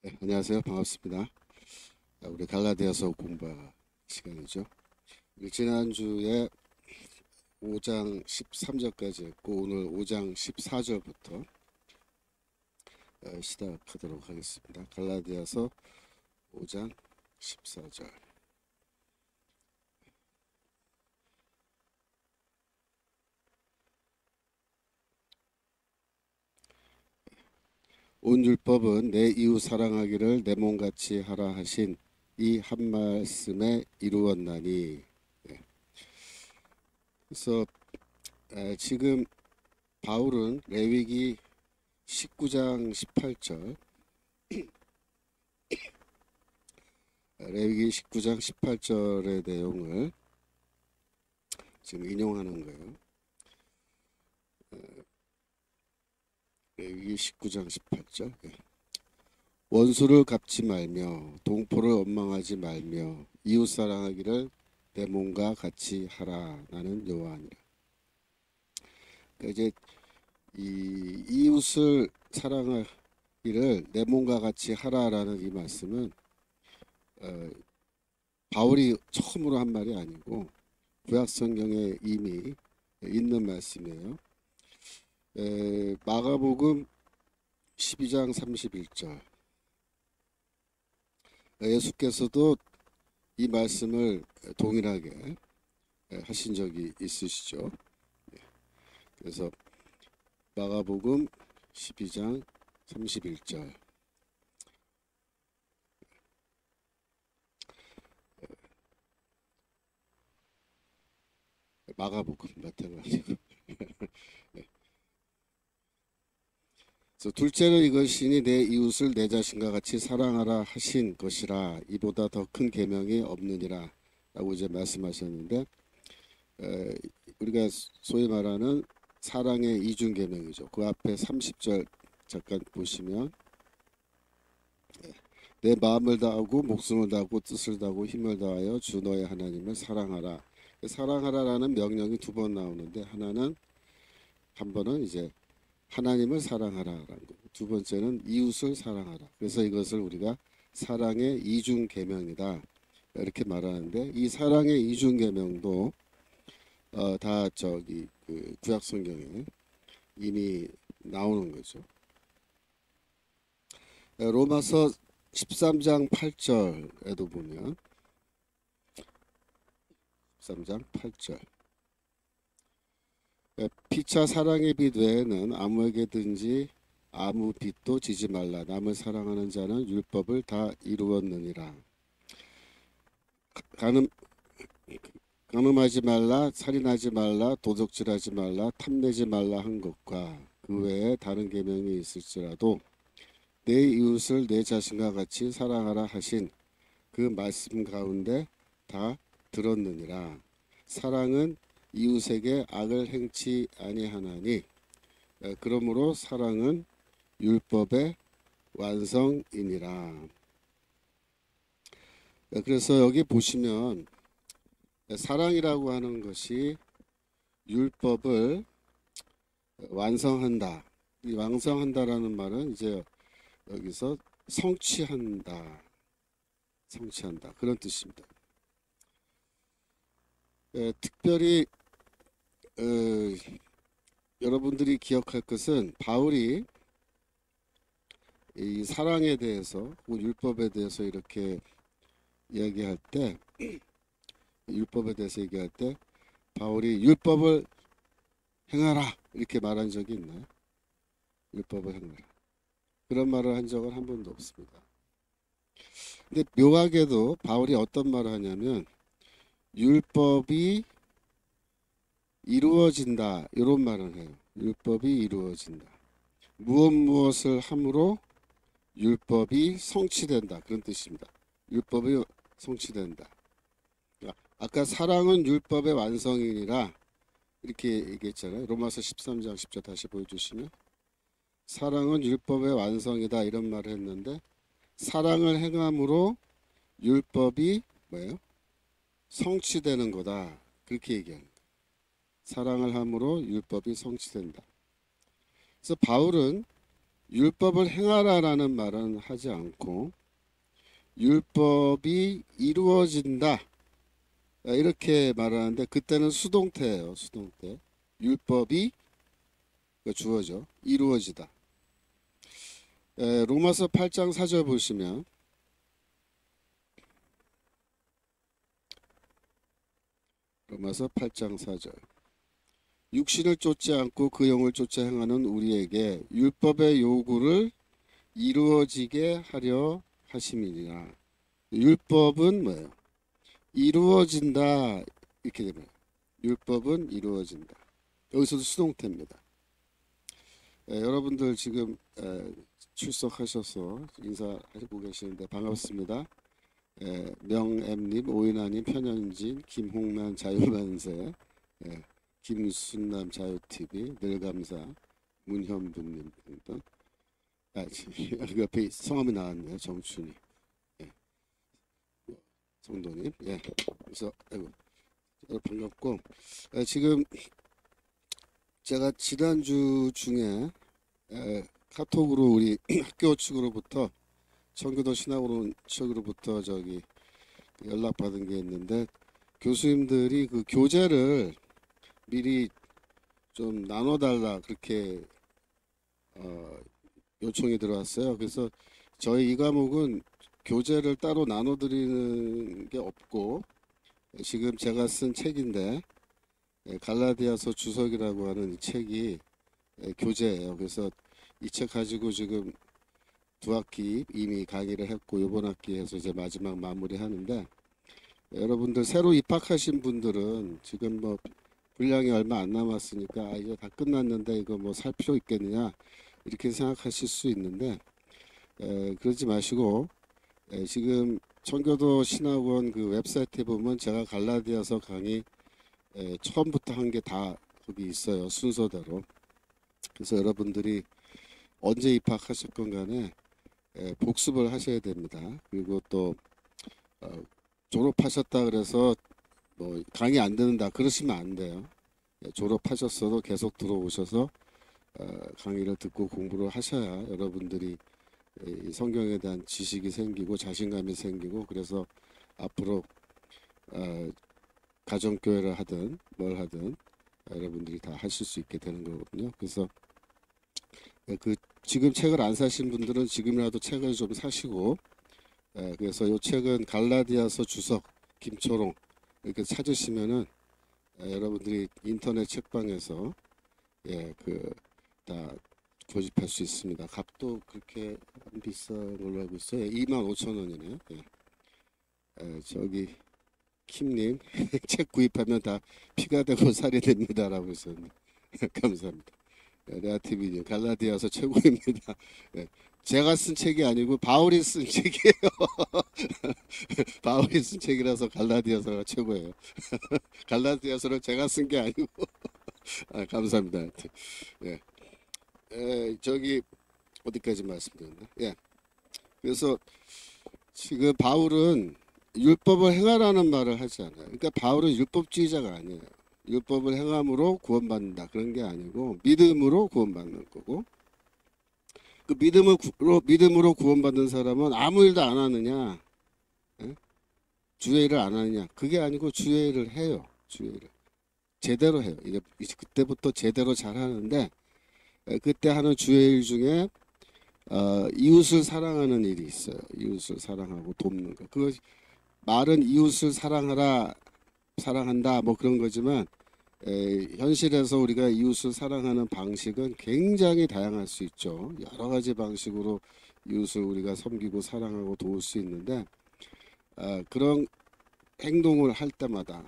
네, 안녕하세요. 반갑습니다. 우리 갈라디아서 공부 시간이죠. 우리 지난주에 5장 13절까지 했고 오늘 5장 14절부터 시작하도록 하겠습니다. 갈라디아서 5장 14절. 온 율법은 내 이웃 사랑하기를 내 몸같이 하라 하신 이 한 말씀에 이루었나니. 네. 그래서 지금 바울은 레위기 19장 18절 레위기 19장 18절의 내용을 지금 인용하는 거예요. 레위기 19장 18절. 원수를 갚지 말며 동포를 원망하지 말며 이웃 사랑하기를 내 몸과 같이 하라. 나는 여호와니라. 그러니까 이제 이 이웃을 사랑하기를 내 몸과 같이 하라라는 이 말씀은 바울이 처음으로 한 말이 아니고 구약 성경에 이미 있는 말씀이에요. 마가복음 12장 31절. 예수께서도 이 말씀을 동일하게 하신 적이 있으시죠. 그래서 마가복음 12장 31절. 마가복음 마태가 아니고. 그래서 둘째로 이것이니 내 이웃을 내 자신과 같이 사랑하라 하신 것이라. 이보다 더 큰 계명이 없느니라 라고 이제 말씀하셨는데, 우리가 소위 말하는 사랑의 이중 계명이죠. 그 앞에 30절 잠깐 보시면 내 마음을 다하고 목숨을 다하고 뜻을 다하고 힘을 다하여 주 너의 하나님을 사랑하라. 사랑하라라는 명령이 두 번 나오는데, 한 번은 이제 하나님을 사랑하라라는 거, 두 번째는 이웃을 사랑하라. 그래서 이것을 우리가 사랑의 이중 계명이다 이렇게 말하는데, 이 사랑의 이중 계명도 다 저기 그 구약 성경에 이미 나오는 거죠. 로마서 13장 8절에도 보면 13장 8절 피차 사랑의 빛 외에는 아무에게든지 아무 빛도 지지 말라. 남을 사랑하는 자는 율법을 다 이루었느니라. 가늠, 간음하지 말라, 살인하지 말라, 도둑질하지 말라, 탐내지 말라 한 것과 그 외에 다른 계명이 있을지라도 내 이웃을 내 자신과 같이 사랑하라 하신 그 말씀 가운데 다 들었느니라. 사랑은 이웃에게 악을 행치 아니하나니 그러므로 사랑은 율법의 완성이니라. 그래서 여기 보시면 사랑이라고 하는 것이 율법을 완성한다. 이 완성한다라는 말은 이제 여기서 성취한다 그런 뜻입니다. 특별히 여러분들이 기억할 것은 바울이 이 사랑에 대해서, 율법에 대해서 이렇게 이야기할 때, 바울이 율법을 행하라 이렇게 말한 적이 있나요? 율법을 행하라. 그런 말을 한 적은 한 번도 없습니다. 근데 묘하게도 바울이 어떤 말을 하냐면 율법이 이루어진다 이런 말을 해요. 율법이 이루어진다. 무엇을 함으로 율법이 성취된다 그런 뜻입니다. 율법이 성취된다. 아까 사랑은 율법의 완성이니라 이렇게 얘기했잖아요. 로마서 13장 10절 다시 보여주시면 사랑은 율법의 완성이다 이런 말을 했는데, 사랑을 행함으로 율법이 뭐예요? 성취되는 거다 그렇게 얘기하는 거예요. 사랑을 함으로 율법이 성취된다. 그래서 바울은 율법을 행하라라는 말은 하지 않고 율법이 이루어진다 이렇게 말하는데 그때는 수동태예요. 수동태. 율법이 주어져 이루어지다. 로마서 8장 4절 보시면 로마서 8장 4절 육신을 쫓지 않고 그 영을 쫓아 행하는 우리에게 율법의 요구를 이루어지게 하려 하심이니라. 율법은 뭐예요? 이루어진다 이렇게 되면 율법은 이루어진다. 여기서도 수동태입니다. 여러분들 지금 출석하셔서 인사하고 계시는데 반갑습니다. 명엠님, 오인아님, 편현진, 김홍란 자유만세, 김순남 자유TV, 늘감사, 문현분님 등등. 그 옆에 성함이 나왔네요. 정춘이. 성도님. 그래서 아이고 반갑고 지금 제가 지난주 중에 카톡으로 우리 학교 측으로부터 청교도 신학원 측으로부터 저기 연락받은 게 있는데 교수님들이 그 교재를 미리 좀 나눠달라 그렇게 요청이 들어왔어요. 그래서 저희 이 과목은 교재를 따로 나눠드리는 게 없고 지금 제가 쓴 책인데 갈라디아서 주석이라고 하는 이 책이 교재예요. 그래서 이 책 가지고 지금 두 학기 이미 강의를 했고 이번 학기에서 이제 마지막 마무리하는데 여러분들 새로 입학하신 분들은 지금 뭐 분량이 얼마 안 남았으니까 이제 다 끝났는데 이거 뭐 살 필요 있겠느냐 이렇게 생각하실 수 있는데 그러지 마시고 지금 청교도 신학원 그 웹사이트에 보면 제가 갈라디아서 강의 처음부터 한 게 다 거기 있어요. 순서대로. 그래서 여러분들이 언제 입학하셨건 간에 복습을 하셔야 됩니다. 그리고 또 졸업하셨다 그래서 뭐 강의 안 듣는다 그러시면 안 돼요. 졸업하셨어도 계속 들어오셔서 강의를 듣고 공부를 하셔야 여러분들이 성경에 대한 지식이 생기고 자신감이 생기고 그래서 앞으로 가정교회를 하든 뭘 하든 여러분들이 다 하실 수 있게 되는 거거든요. 그래서 그 지금 책을 안 사신 분들은 지금이라도 책을 좀 사시고 그래서 이 책은 갈라디아서 주석 김초롱 이렇게 찾으시면은 여러분들이 인터넷 책방에서 그 다 고집할 수 있습니다. 값도 그렇게 안 비싼 걸로 알고 있어요. 25,000원이네요. 저기 킴님 책 구입하면 다 피가 되고 살이 됩니다라고 했었는데 감사합니다. 레아TV님 갈라디아서 최고입니다. 제가 쓴 책이 아니고 바울이 쓴 책이에요. 바울이 쓴 책이라서 갈라디아서가 최고예요. 갈라디아서를 제가 쓴 게 아니고 감사합니다. 저기 어디까지 말씀드렸나? 그래서 지금 바울은 율법을 행하라는 말을 하지 않아요. 그러니까 바울은 율법주의자가 아니에요. 율법을 행함으로 구원받는다 그런 게 아니고 믿음으로 구원받는 거고 그 믿음으로 구원받는 사람은 아무 일도 안 하느냐, 주의 일을 안 하느냐 그게 아니고 주의 일을 해요. 주의 일을 제대로 해요. 이제 그때부터 제대로 잘 하는데 그때 하는 주의 일 중에 이웃을 사랑하는 일이 있어요. 이웃을 사랑하고 돕는 거. 그 말은 이웃을 사랑하라, 사랑한다 뭐 그런 거지만 현실에서 우리가 이웃을 사랑하는 방식은 굉장히 다양할 수 있죠. 여러 가지 방식으로 이웃을 우리가 섬기고 사랑하고 도울 수 있는데 그런 행동을 할 때마다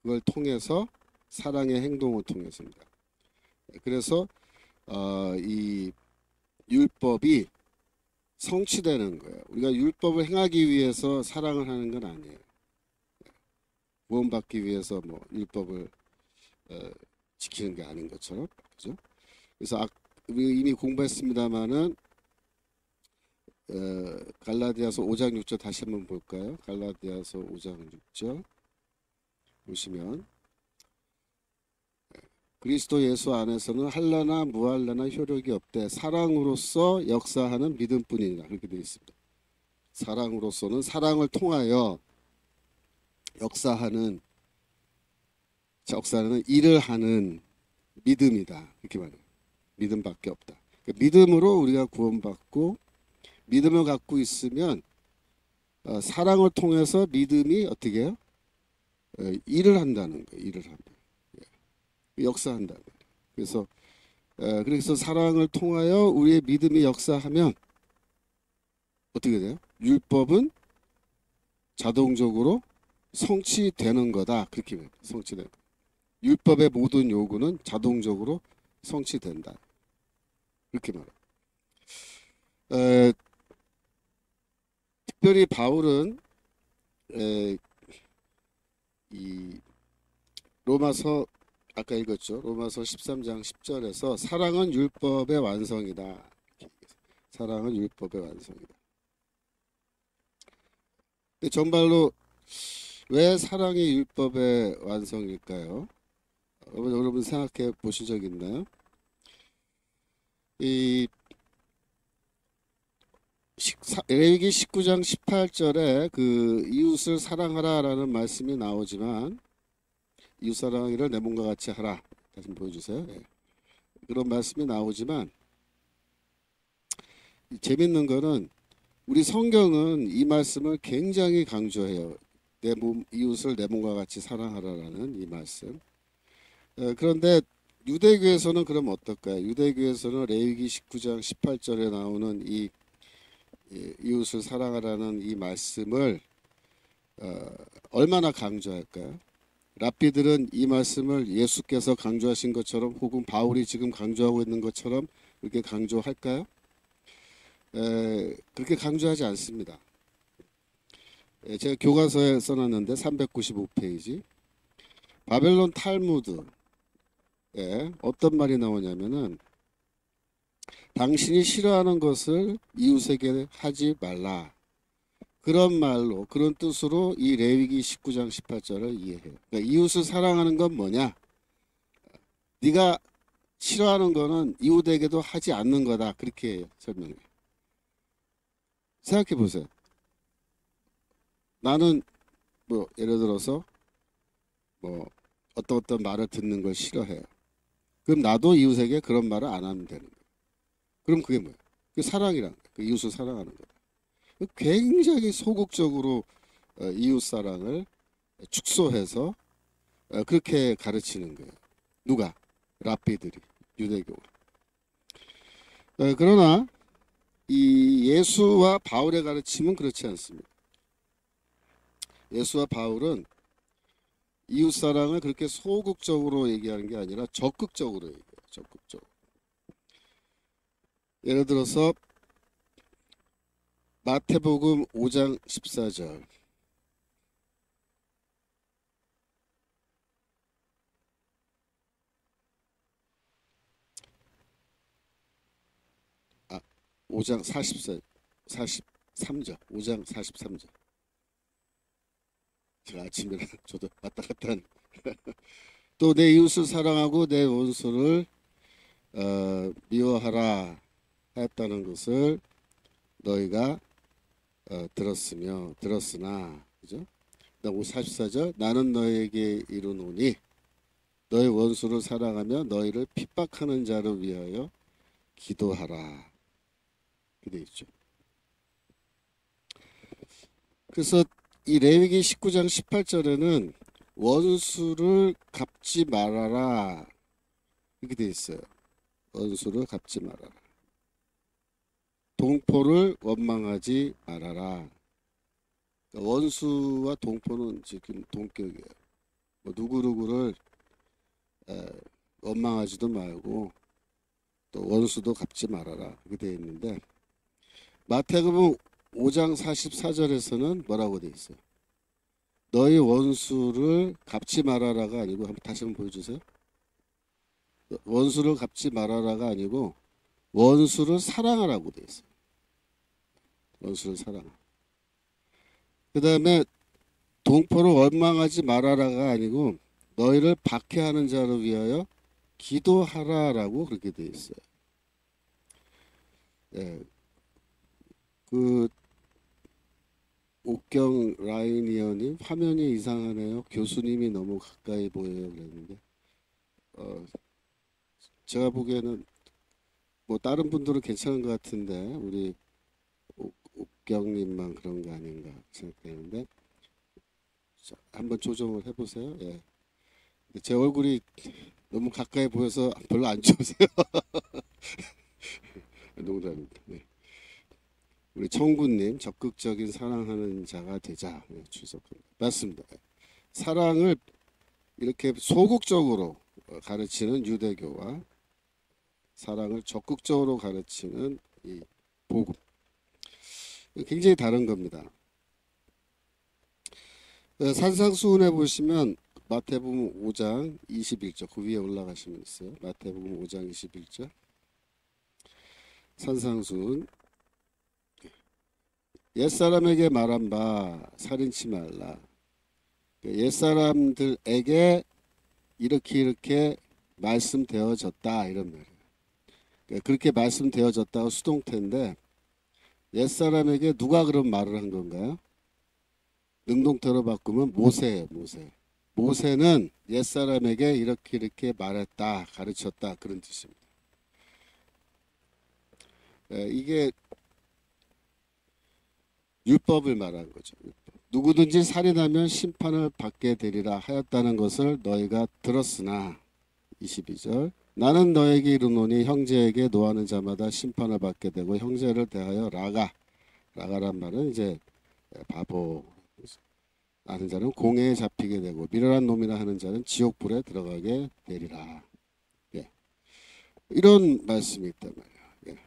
그걸 통해서 사랑의 행동을 통해서입니다. 그래서 이 율법이 성취되는 거예요. 우리가 율법을 행하기 위해서 사랑을 하는 건 아니에요. 구원받기 위해서 뭐 율법을 지키는 게 아닌 것처럼, 그죠? 그래서 우리 이미 공부했습니다만은 갈라디아서 5장 6절 다시 한번 볼까요? 갈라디아서 5장 6절 보시면 그리스도 예수 안에서는 할라나 무할라나 효력이 없되 사랑으로서 역사하는 믿음뿐이니라. 그렇게 되어 있습니다. 사랑으로서는 사랑을 통하여 역사하는 일을 하는 믿음이다. 이렇게 말해요. 믿음밖에 없다. 믿음으로 우리가 구원받고 믿음을 갖고 있으면 사랑을 통해서 믿음이 어떻게 해요? 일을 한다는 거예요. 일을 한다. 역사한다는 거예요. 그래서 사랑을 통하여 우리의 믿음이 역사하면 어떻게 돼요? 율법은 자동적으로 성취되는 거다. 그렇게 말해요. 성취되는 거. 율법의 모든 요구는 자동적으로 성취된다. 그렇게 말해요. 특별히 바울은 이 로마서 아까 읽었죠. 로마서 13장 10절에서 사랑은 율법의 완성이다. 사랑은 율법의 완성이다. 근데 정말로 왜 사랑이 율법의 완성일까요? 여러분 생각해 보신 적 있나요? 이 레위기 19장 18절에 그 이웃을 사랑하라라는 말씀이 나오지만 이웃사랑이를 내 몸과 같이 하라. 다시 보여주세요. 네. 그런 말씀이 나오지만 재밌는 거는 우리 성경은 이 말씀을 굉장히 강조해요. 이웃을 내 몸과 같이 사랑하라라는 이 말씀. 그런데 유대교에서는 그럼 어떨까요? 유대교에서는 레위기 19장 18절에 나오는 이 이웃을 사랑하라는 이 말씀을 얼마나 강조할까요? 랍비들은 이 말씀을 예수께서 강조하신 것처럼 혹은 바울이 지금 강조하고 있는 것처럼 그렇게 강조할까요? 그렇게 강조하지 않습니다. 제가 교과서에 써놨는데 395페이지 바벨론 탈무드에 어떤 말이 나오냐면은 당신이 싫어하는 것을 이웃에게 하지 말라. 그런 말로 그런 뜻으로 이 레위기 19장 18절을 이해해요. 그러니까 이웃을 사랑하는 건 뭐냐? 네가 싫어하는 거는 이웃에게도 하지 않는 거다. 그렇게 설명해요. 생각해 보세요. 나는 뭐 예를 들어서 뭐 어떤 말을 듣는 걸 싫어해요. 그럼 나도 이웃에게 그런 말을 안 하면 되는 거예요. 그럼 그게 뭐예요? 그게 사랑이란 거예요. 그 이웃을 사랑하는 거다. 굉장히 소극적으로 이웃 사랑을 축소해서 그렇게 가르치는 거예요. 누가? 랍비들이, 유대교가. 그러나 이 예수와 바울의 가르침은 그렇지 않습니다. 예수와 바울은 이웃 사랑을 그렇게 소극적으로 얘기하는 게 아니라 적극적으로 얘기해요. 적극적으로. 예를 들어서 마태복음 5장 14절 5장 43절 5장 43절 제가 아침에 저도 왔다 갔다 한 또 내 이웃을 사랑하고 내 원수를 미워하라 하였다는 것을 너희가 들었으나 그죠? 44절 나는 너에게 이르노니 너희 원수를 사랑하며 너희를 핍박하는 자를 위하여 기도하라. 그렇게 되어 있죠. 그래서 이 레위기 19장 18절에는 원수를 갚지 말아라 이렇게 되어 있어요. 원수를 갚지 말아라. 동포를 원망하지 말아라. 그러니까 원수와 동포는 지금 동격이에요. 뭐 누구누구를 원망하지도 말고 또 원수도 갚지 말아라. 이렇게 되어 있는데 마태복음 5장 44절에서는 뭐라고 되어 있어요? 너희 원수를 갚지 말아라가 아니고 다시 한번 보여주세요. 원수를 갚지 말아라가 아니고 원수를 사랑하라고 되어 있어요. 원수를 사랑하라. 그 다음에 동포를 원망하지 말아라가 아니고 너희를 박해하는 자를 위하여 기도하라라고 그렇게 돼 있어요. 예, 그 옥경 라이니어님 화면이 이상하네요. 교수님이 너무 가까이 보여요. 그랬는데 어, 제가 보기에는 뭐 다른 분들은 괜찮은 것 같은데 우리 옥경님만 그런 거 아닌가 생각되는데 자, 한번 조정을 해보세요. 예. 제 얼굴이 너무 가까이 보여서 별로 안 좋으세요? 농담입니다. 네. 우리 청구님 적극적인 사랑하는 자가 되자. 네, 출석합니다. 맞습니다. 사랑을 이렇게 소극적으로 가르치는 유대교와 사랑을 적극적으로 가르치는 이 복음 굉장히 다른 겁니다. 산상수훈에 보시면 마태복음 5장 21절 그 위에 올라가시면 있어요. 마태복음 5장 21절 산상수훈 옛사람에게 말한 바 살인치 말라. 옛사람들에게 이렇게 말씀되어졌다 이런 말이에요. 그렇게 말씀되어졌다고 수동태인데 옛사람에게 누가 그런 말을 한 건가요? 능동태로 바꾸면 모세예요. 모세는 옛사람에게 이렇게 말했다 가르쳤다 그런 뜻입니다. 이게 율법을 말한 거죠. 누구든지 살인하면 심판을 받게 되리라 하였다는 것을 너희가 들었으나 22절 나는 너에게 이르노니 형제에게 노하는 자마다 심판을 받게 되고 형제를 대하여 라가란 말은 이제 바보 하는 자는 공회에 잡히게 되고 미련한 놈이라 하는 자는 지옥불에 들어가게 되리라. 예. 이런 말씀이 있단 말이에요.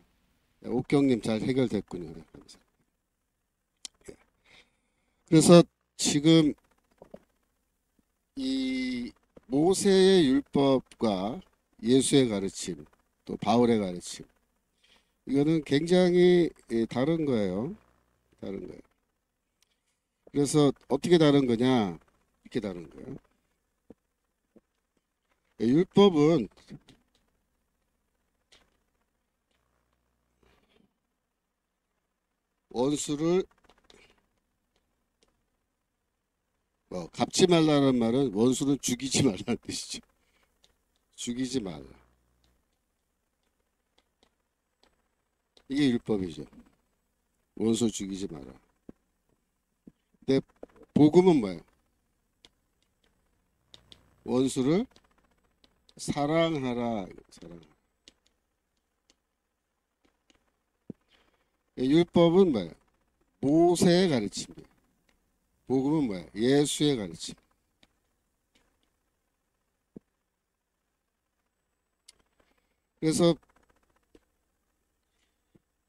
예. 옥경님 잘 해결됐군요. 네, 감사합니다. 예. 그래서 지금 이 모세의 율법과 예수의 가르침 또 바울의 가르침 이거는 굉장히 다른 거예요. 다른 거예요. 그래서 어떻게 다른 거냐? 이렇게 다른 거예요. 율법은 원수를 갚지 말라는 말은 원수는 죽이지 말라는 뜻이죠. 죽이지 말라. 이게 율법이죠. 원수 죽이지 마라. 근데 복음은 뭐예요? 원수를 사랑하라. 율법은 뭐예요? 모세의 가르침이에요. 복음은 뭐예요? 예수의 가르침. 그래서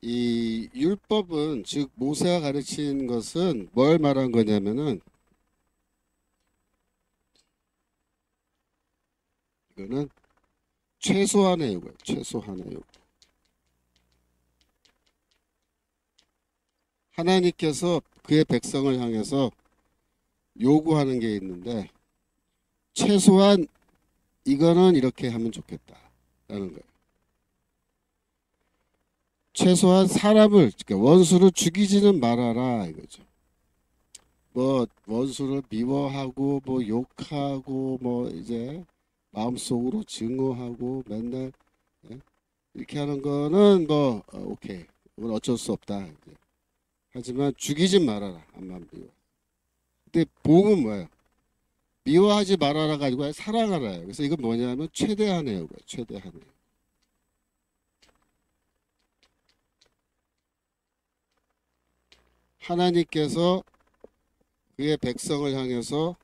이 율법은 즉 모세가 가르친 것은 뭘 말한 거냐면은 이거는 최소한의 요구예요. 최소한의 요구. 하나님께서 그의 백성을 향해서 요구하는 게 있는데 최소한 이거는 이렇게 하면 좋겠다라는 거예요. 최소한 사람을 그러니까 원수를 죽이지는 말아라 이거죠. 뭐 원수를 미워하고 뭐 욕하고 뭐 이제 마음속으로 증오하고 맨날 이렇게 하는 거는 뭐 오케이 이건 어쩔 수 없다. 하지만 죽이지 말아라. 암만 미워. 근데 복음은 뭐예요? 미워하지 말아라 가지고 사랑하라요. 그래서 이건 뭐냐면 최대한이에요. 최대한이에요. 하나님께서 그의 백성을 향해서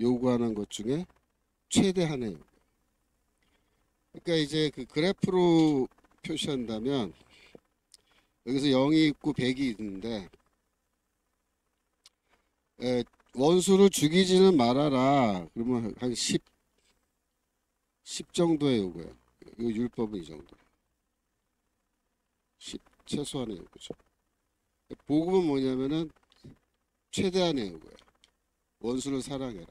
요구하는 것 중에 최대한이에요. 그러니까 이제 그 그래프로 표시한다면 여기서 0이 있고 100이 있는데 원수를 죽이지는 말아라. 그러면 한 10 정도의 요구예요. 이 율법은 이 정도. 10 최소한의 요구죠. 복음은 뭐냐면은 최대한의 요구예요. 원수를 사랑해라.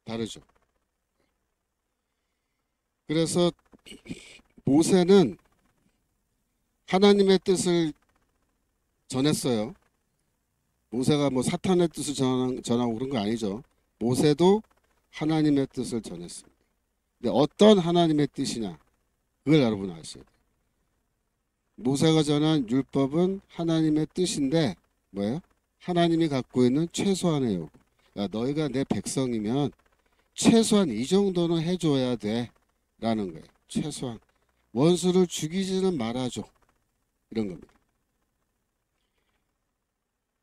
다르죠. 그래서 모세는 하나님의 뜻을 전했어요. 모세가 뭐 사탄의 뜻을 전하고 그런 거 아니죠. 모세도 하나님의 뜻을 전했습니다. 근데 어떤 하나님의 뜻이냐? 그걸 여러분 아셔야 돼요. 모세가 전한 율법은 하나님의 뜻인데 뭐예요? 하나님이 갖고 있는 최소한의 요구. 야, 너희가 내 백성이면 최소한 이 정도는 해줘야 돼 라는 거예요. 최소한 원수를 죽이지는 말아줘 이런 겁니다.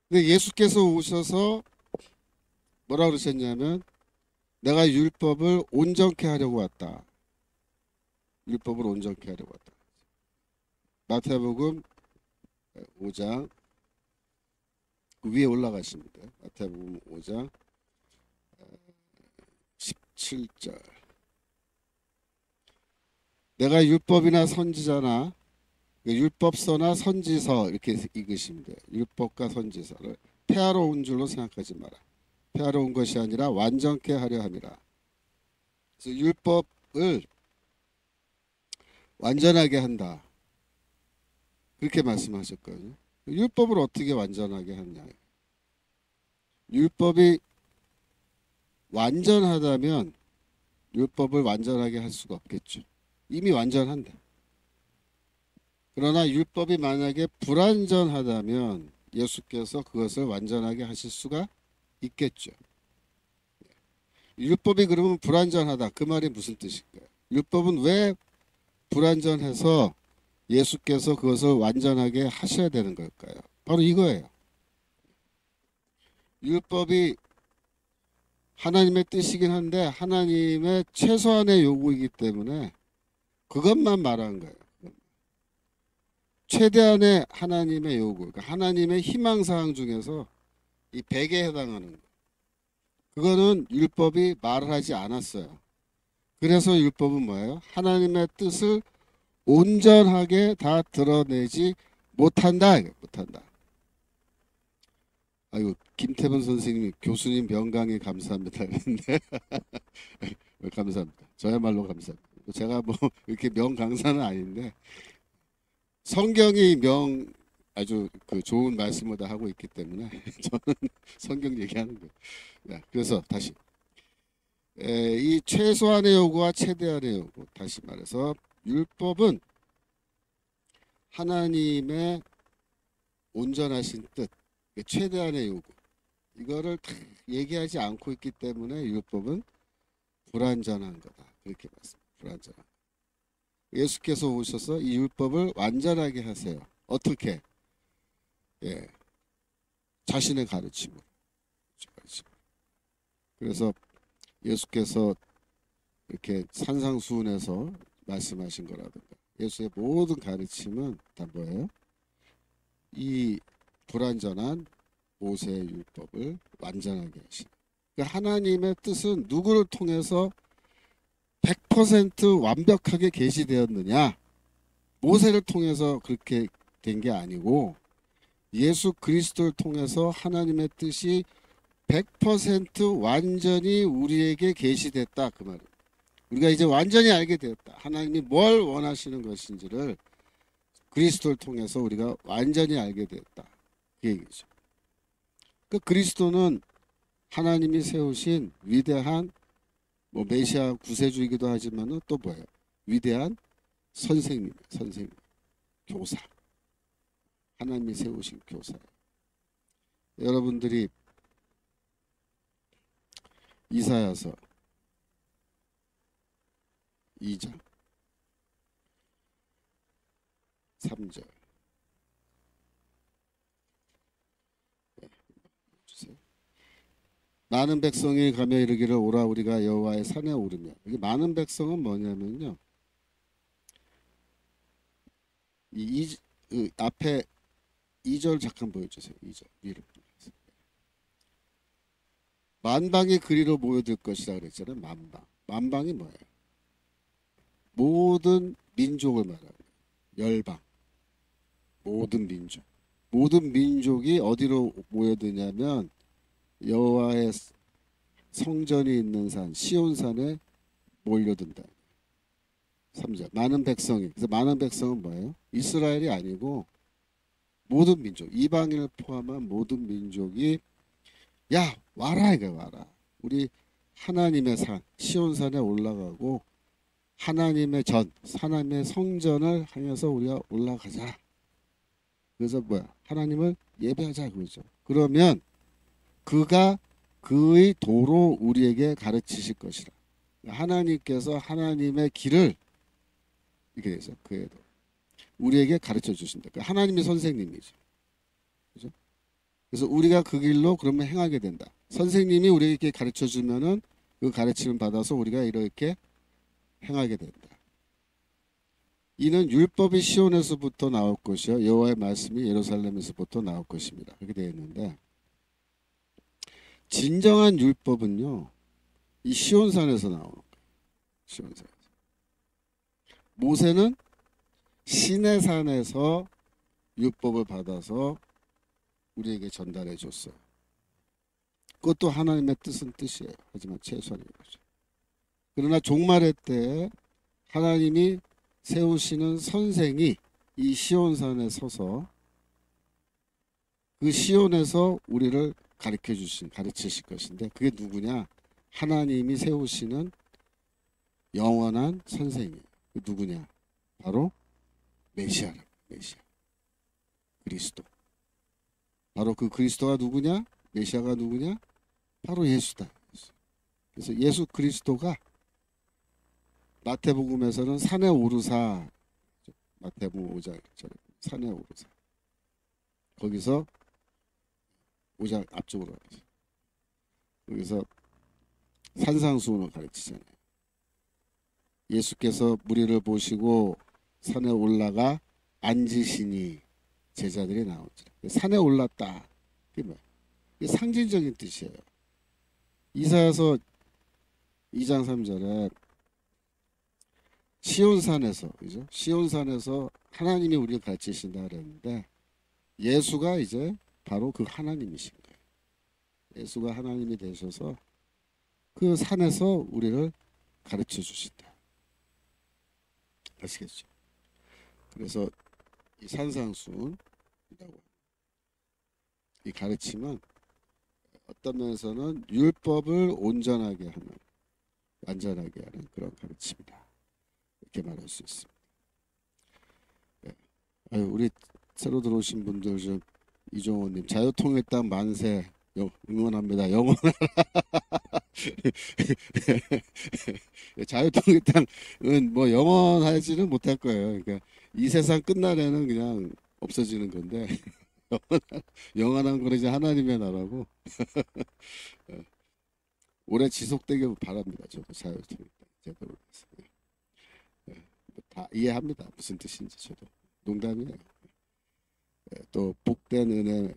근데 예수께서 오셔서 뭐라 그러셨냐면 내가 율법을 온전케 하려고 왔다. 율법을 온전케 하려고 왔다. 마태복음 5장 그 위에 올라가시면 돼요. 마태복음 5장 17절. 내가 율법이나 선지자나 율법서나 선지서 이렇게 읽으시면 돼요. 율법과 선지서를 폐하러 온 줄로 생각하지 마라. 폐하러 온 것이 아니라 완전케 하려 함이라. 그래서 율법을 완전하게 한다. 그렇게 말씀하셨거든요. 율법을 어떻게 완전하게 하냐. 율법이 완전하다면 율법을 완전하게 할 수가 없겠죠. 이미 완전한데. 그러나 율법이 만약에 불완전하다면 예수께서 그것을 완전하게 하실 수가 있겠죠. 율법이 그러면 불완전하다. 그 말이 무슨 뜻일까요? 율법은 왜 불완전해서 예수께서 그것을 완전하게 하셔야 되는 걸까요? 바로 이거예요. 율법이 하나님의 뜻이긴 한데 하나님의 최소한의 요구이기 때문에 그것만 말한 거예요. 최대한의 하나님의 요구, 그러니까 하나님의 희망사항 중에서 이 100에 해당하는 거. 그거는 율법이 말을 하지 않았어요. 그래서 율법은 뭐예요? 하나님의 뜻을 온전하게 다 드러내지 못한다. 못한다. 아이고, 김태분 선생님이 교수님 명강에 감사합니다. 그랬는데 감사합니다. 저야말로 감사합니다. 제가 뭐 이렇게 명강사는 아닌데 성경이 아주 그 좋은 말씀을 다 하고 있기 때문에 저는 성경 얘기하는 거예요. 그래서 다시 이 최소한의 요구와 최대한의 요구, 다시 말해서 율법은 하나님의 온전하신 뜻, 최대한의 요구, 이거를 다 얘기하지 않고 있기 때문에 율법은 불완전한 거다. 그렇게 말씀합니다. 불완전한. 예수께서 오셔서 이 율법을 완전하게 하세요. 어떻게? 자신의 가르침으로. 그래서 예수께서 이렇게 산상수훈에서 말씀하신 거라든가 예수의 모든 가르침은 다 뭐예요? 이 불완전한 모세의 율법을 완전하게 하신. 그러니까 하나님의 뜻은 누구를 통해서 100% 완벽하게 계시되었느냐? 모세를 통해서 그렇게 된 게 아니고 예수 그리스도를 통해서 하나님의 뜻이 100% 완전히 우리에게 계시됐다. 그 말은 우리가 이제 완전히 알게 되었다. 하나님이 뭘 원하시는 것인지를 그리스도를 통해서 우리가 완전히 알게 되었다. 그 얘기죠. 그 그리스도는 하나님이 세우신 위대한 뭐 메시아 구세주이기도 하지만은 또 뭐예요? 위대한 선생님, 교사. 하나님이 세우신 교사. 여러분들이 이사야서 2장 3절 주세요. 많은 백성이 가며 이르기를 오라 우리가 여호와의 산에 오르며. 이게 많은 백성은 뭐냐면요. 앞에 2절 잠깐 보여주세요. 2절 위로. 만방이 그리로 모여들 것이라 그랬잖아요. 만방이 뭐예요? 모든 민족을 말하는 열방. 모든 민족이 어디로 모여드냐면 여호와의 성전이 있는 산 시온산에 몰려든다. 3절. 많은 백성이. 그래서 많은 백성은 뭐예요? 이스라엘이 아니고 모든 민족, 이방인을 포함한 모든 민족이 야 와라 이거 와라. 우리 하나님의 산 시온산에 올라가고 하나님의 성전을 향해서 우리가 올라가자. 그래서 뭐야? 하나님을 예배하자 그러죠. 그러면 그가 그의 도로 우리에게 가르치실 것이라. 하나님께서 하나님의 길을 이렇게 돼서 그의 도 우리에게 가르쳐 주신다. 하나님이 선생님이죠. 그죠? 그래서 우리가 그 길로 그러면 행하게 된다. 선생님이 우리에게 가르쳐 주면은 그 가르침을 받아서 우리가 이렇게 행하게 된다. 이는 율법이 시온에서부터 나올 것이요 여호와의 말씀이 예루살렘에서부터 나올 것입니다. 그렇게 되어 있는데 진정한 율법은요 이 시온산에서 나오는 거예요. 시온산에서. 모세는 시내산에서 율법을 받아서 우리에게 전달해 줬어요. 그것도 하나님의 뜻은 뜻이에요. 하지만 최소한인 거죠. 그러나 종말의 때 하나님이 세우시는 선생이 이 시온산에 서서 그 시온에서 우리를 가르치실 것인데 그게 누구냐? 하나님이 세우시는 영원한 선생이에요. 그 누구냐? 바로 메시아라. 메시아. 그리스도. 바로 그 그리스도가 누구냐? 메시아가 누구냐? 바로 예수다. 그래서 예수 그리스도가 마태복음에서는 산에 오르사 마태복음 5장 산에 오르사 거기서 5장 앞쪽으로 가죠. 거기서 산상수훈을 가르치잖아요. 예수께서 무리를 보시고 산에 올라가 앉으시니 제자들이 나오죠. 산에 올랐다. 그게 뭐야? 이게 상징적인 뜻이에요. 이사야서 2장 3절에 시온산에서 그죠? 시온산에서 하나님이 우리를 가르치신다 그랬는데 예수가 이제 바로 그 하나님이신 거예요. 예수가 하나님이 되셔서 그 산에서 우리를 가르쳐 주신다. 아시겠죠? 그래서 이 산상수훈이라고 이 가르침은 어떤 면에서는 율법을 온전하게 하는 완전하게 하는 그런 가르침이다. 이렇게 말할 수 있습니다. 네. 아유, 우리 새로 들어오신 분들 좀 이종호님 자유통일당 만세 응원합니다. 영원하라. 자유통일당은 뭐 영원하지는 못할 거예요. 그러니까 이 세상 끝날에는 그냥 없어지는 건데 영원한 건 이제 하나님의 나라고 오래 지속되길 바랍니다. 저도 자유통일당 제대로 해서 다 이해합니다. 무슨 뜻인지 저도 농담이에요. 또 복된 은혜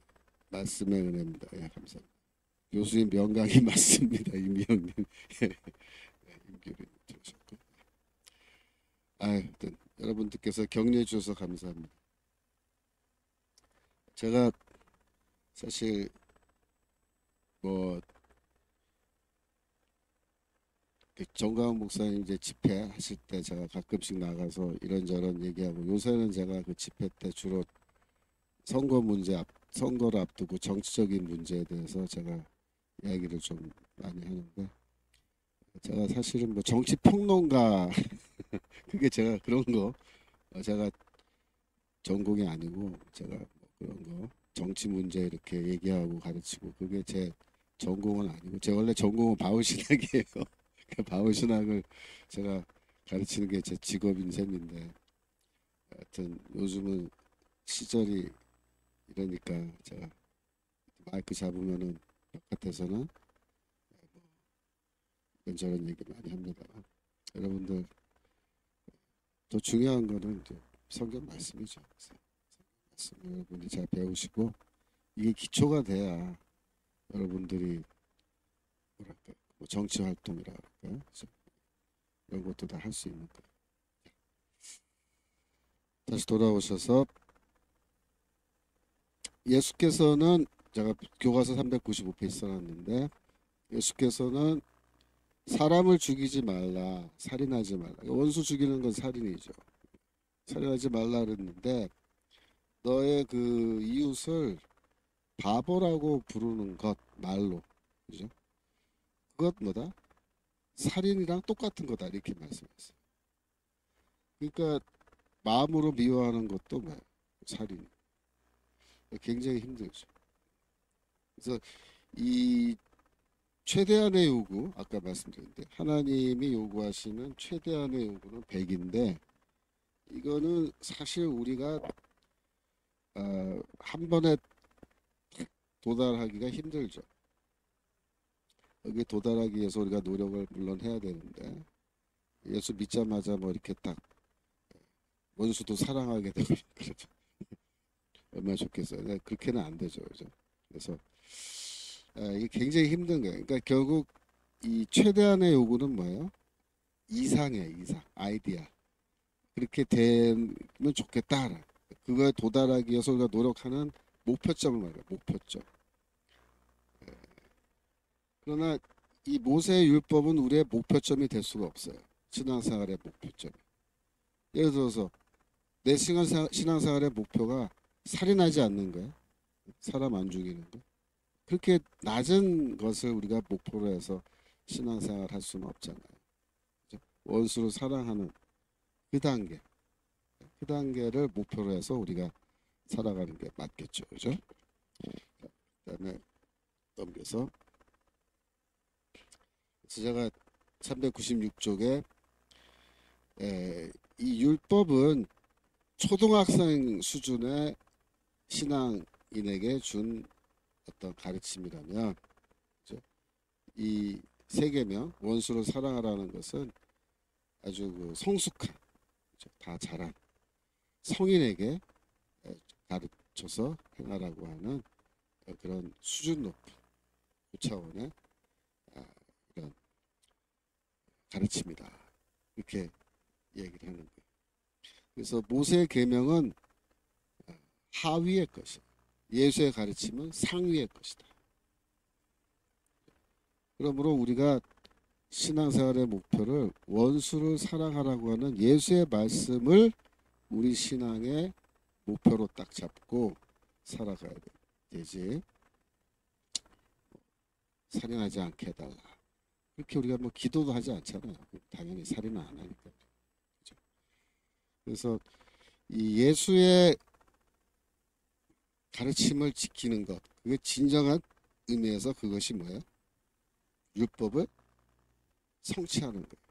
말씀의 은혜입니다. 예, 감사합니다. 교수님 명강이 맞습니다. 임기영님. 임기영님 들으셨고. 하여튼 여러분들께서 격려해 주셔서 감사합니다. 제가 사실 뭐 정광훈 목사님 이제 집회 하실 때 제가 가끔씩 나가서 이런저런 얘기하고 요새는 제가 그 집회 때 주로 선거를 앞두고 정치적인 문제에 대해서 제가 이야기를 좀 많이 하는데 제가 사실은 뭐 정치 평론가 그게 제가 그런 거 제가 전공이 아니고 제가 뭐 그런 거 정치 문제 이렇게 얘기하고 가르치고 그게 제 전공은 아니고 제 원래 전공은 바울신학이에요. 바울신학을 제가 가르치는 게 제 직업인 셈인데 하여튼 요즘은 시절이 이러니까 제가 마이크 잡으면은 바깥에서는 이런저런 얘기 많이 합니다. 여러분들 더 중요한 거는 이제 성경 말씀이죠. 말씀 여러분이 잘 배우시고 이게 기초가 돼야 여러분들이 뭐랄까 뭐 정치 활동이라 할까요? 이런 것도 다 할 수 있는 거예요. 다시 돌아오셔서 예수께서는 제가 교과서 395페이지 써놨는데 예수께서는 사람을 죽이지 말라, 살인하지 말라. 원수 죽이는 건 살인이죠. 살인하지 말라 그랬는데 너의 그 이웃을 바보라고 부르는 것 말로, 그죠? 그것 뭐다? 살인이랑 똑같은 거다 이렇게 말씀했어요. 그러니까 마음으로 미워하는 것도 뭐야? 살인. 굉장히 힘들죠. 그래서 이 최대한의 요구, 아까 말씀드렸는데 하나님이 요구하시는 최대한의 요구는 100인데 이거는 사실 우리가 한 번에 도달하기가 힘들죠. 여기 도달하기 위해서 우리가 노력을 물론 해야 되는데 예수 믿자마자 뭐 이렇게 딱 원수도 사랑하게 되고 그러죠. 얼마나 좋겠어요. 네, 그렇게는 안 되죠, 그죠? 그래서 이게 굉장히 힘든 거예요. 그러니까 결국 이 최대한의 요구는 뭐예요? 이상이에요, 이상, 아이디어. 그렇게 되면 좋겠다. 그거에 도달하기 위해서 우리가 노력하는 목표점을 말해요. 목표점. 그러나 이 모세의 율법은 우리의 목표점이 될 수가 없어요. 신앙생활의 목표점. 예를 들어서 내 신앙생활의 목표가 살인하지 않는 거야. 사람 안 죽이는 거. 그렇게 낮은 것을 우리가 목표로 해서 신앙생활 할 수는 없잖아요. 그죠? 원수를 사랑하는 그 단계. 그 단계를 목표로 해서 우리가 살아가는 게 맞겠죠. 그죠? 그다음에 넘겨서 제가 396쪽에 이 율법은 초등학생 수준의 신앙인에게 준 어떤 가르침이라면 그죠? 이 세계명 원수를 사랑하라는 것은 아주 그 성숙한 그죠? 다 자란 성인에게 가르쳐서 행하라고 하는 그런 수준 높은 고차원의 이런 가르침이다. 이렇게 얘기를 하는 거예요. 그래서 모세의 계명은 하위의 것이다. 예수의 가르침은 상위의 것이다. 그러므로 우리가 신앙생활의 목표를 원수를 사랑하라고 하는 예수의 말씀을 우리 신앙의 목표로 딱 잡고 살아가야 되지. 살인하지 않게 해달라. 그렇게 우리가 뭐 기도도 하지 않잖아요. 당연히 살인은 안 하니까. 그렇죠? 그래서 이 예수의 가르침을 지키는 것, 그게 진정한 의미에서 그것이 뭐예요? 율법을 성취하는 거예요.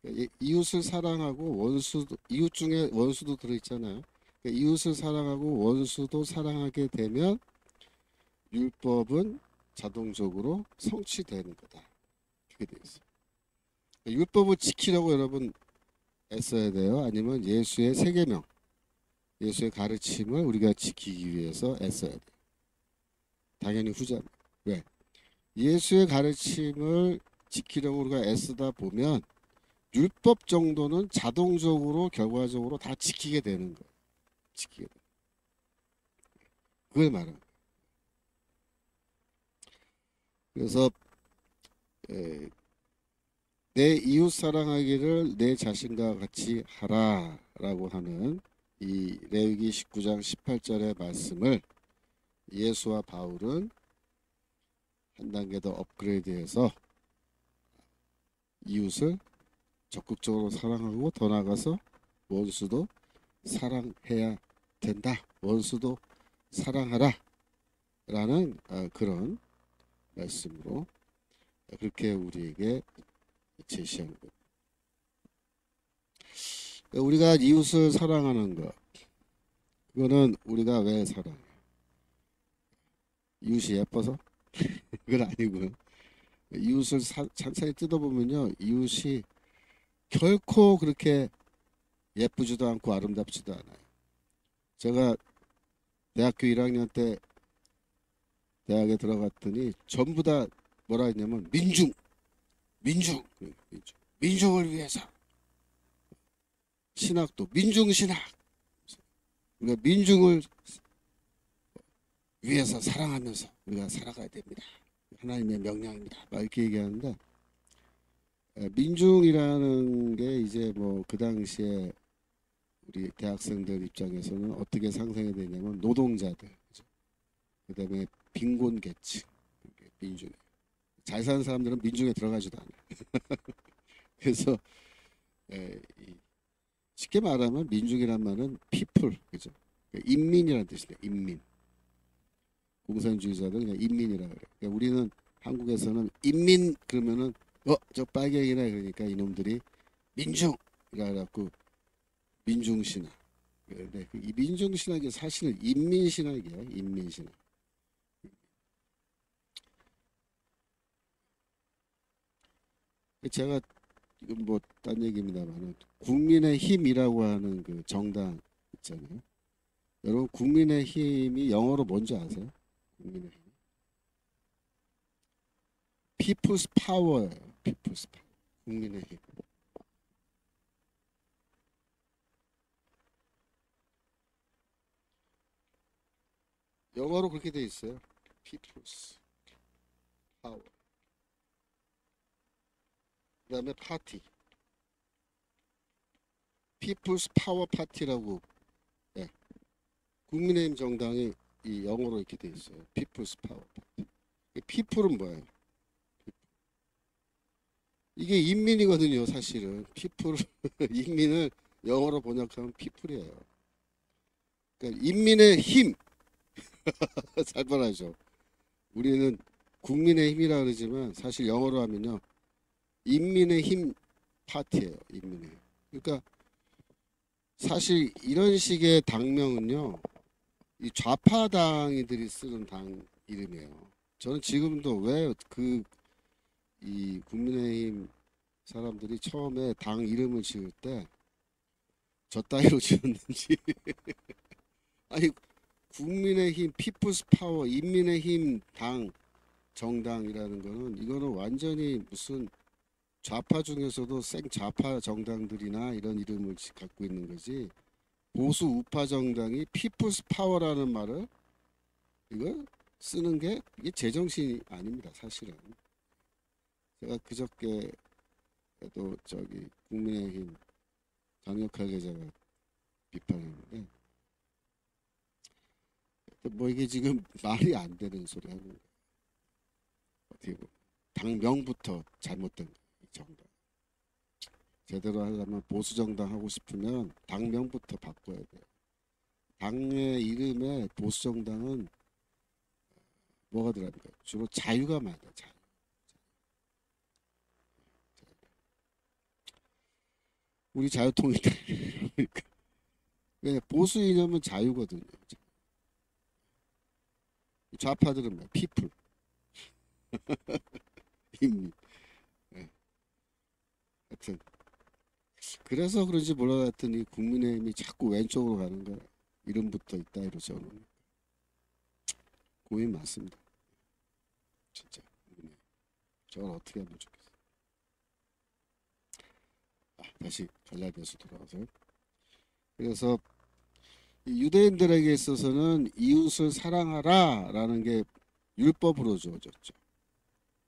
그러니까 이웃을 사랑하고 원수도 이웃 중에 원수도 들어있잖아요. 그러니까 이웃을 사랑하고 원수도 사랑하게 되면 율법은 자동적으로 성취되는 거다. 그게 되어 있어요. 그러니까 율법을 지키려고 여러분 애써야 돼요. 아니면 예수의 세계명, 예수의 가르침을 우리가 지키기 위해서 애써야 돼요. 당연히 후자입니다. 왜? 예수의 가르침을 지키려고 우리가 애쓰다 보면 율법 정도는 자동적으로 결과적으로 다 지키게 되는 거예요. 지키게 돼. 그걸 말하는 거예요. 그래서 내 이웃 사랑하기를 내 자신과 같이 하라라고 하는 이 레위기 19장 18절의 말씀을 예수와 바울은 한 단계 더 업그레이드해서 이웃을 적극적으로 사랑하고 더 나아가서 원수도 사랑해야 된다. 원수도 사랑하라 라는 그런 말씀으로 그렇게 우리에게 제시하는 것. 우리가 이웃을 사랑하는 것, 그거는 우리가 왜 사랑해요? 이웃이 예뻐서? 그건 아니고요. 이웃을 찬찬히 뜯어보면요, 이웃이 결코 그렇게 예쁘지도 않고 아름답지도 않아요. 제가 대학교 1학년 때 대학에 들어갔더니 전부 다 뭐라 했냐면 민중을 위해서 신학도 민중신학 우리가 민중을 위해서 사랑하면서 우리가 살아가야 됩니다. 하나님의 명령입니다. 막 이렇게 얘기하는데 민중이라는 게 이제 뭐 그 당시에 우리 대학생들 입장에서는 어떻게 상상이 되냐면 노동자들, 그죠? 그다음에 빈곤 계층, 민중. 잘 사는 사람들은 민중에 들어가지도 않아요. 그래서 쉽게 말하면 민중이란 말은 people, 그죠? 그러니까 인민이라는 뜻이에요. 인민. 공산주의자들 그냥 인민이라 그래요. 그러니까 우리는 한국에서는 인민 그러면은 저 빨갱이나 그러니까 이놈들이 민중이라 그래갖고 민중신화. 근데 이 민중신학이 사실은 인민신학이에요. 인민신학. 제가 이건 뭐 딴 얘기입니다만은 국민의힘이라고 하는 그 정당 있잖아요. 여러분 국민의힘이 영어로 뭔지 아세요? 국민의힘. People's Power예요. People's Power. 국민의힘. 영어로 그렇게 돼 있어요. People's Power. 그다음에 파티. People's Power Party라고. 예. 국민의힘 정당이 이 영어로 이렇게 돼 있어요. People's Power Party. People은 뭐예요? 이게 인민이거든요, 사실은. people 인민을 영어로 번역하면 people이에요. 그러니까 인민의 힘. 잘 말하죠. 우리는 국민의 힘이라 그러지만 사실 영어로 하면요. 인민의 힘 파티예요. 인민의 힘. 그러니까 사실 이런 식의 당명은요. 이 좌파당이들이 쓰는 당 이름이에요. 저는 지금도 왜 이 국민의힘 사람들이 처음에 당 이름을 지을 때 저 따위로 지었는지 아니 국민의힘 피플스 파워 인민의힘 당 정당이라는 거는 이거는 완전히 무슨 좌파 중에서도 생 좌파 정당들이나 이런 이름을 갖고 있는 거지 보수 우파 정당이 피플스 파워라는 말을 이거 쓰는 게 이게 제정신이 아닙니다 사실은. 제가 그저께도 저기 국민의힘 강력하게 제가 비판했는데 뭐 이게 지금 말이 안 되는 소리 하는 거예요. 어떻게 보면 당명부터 잘못된 거예요. 이 정당 제대로 하려면 보수 정당 하고 싶으면 당명부터 바꿔야 돼요. 당의 이름에 보수 정당은 뭐가 들어갑니까? 주로 자유가 많아요. 자유. 우리 자유통일당 그러니까 보수 이념은 자유거든요. 좌파들은 뭐 피플 인민. 네. 하여튼 그래서 그런지 몰라 하여튼 이 국민의힘이 자꾸 왼쪽으로 가는 거야. 이름부터 있다 이러죠. 고민 많습니다. 진짜 저걸 어떻게 하면 좋겠어. 다시 갈라디아서 돌아와서 그래서 유대인들에게 있어서는 이웃을 사랑하라라는 게 율법으로 주어졌죠.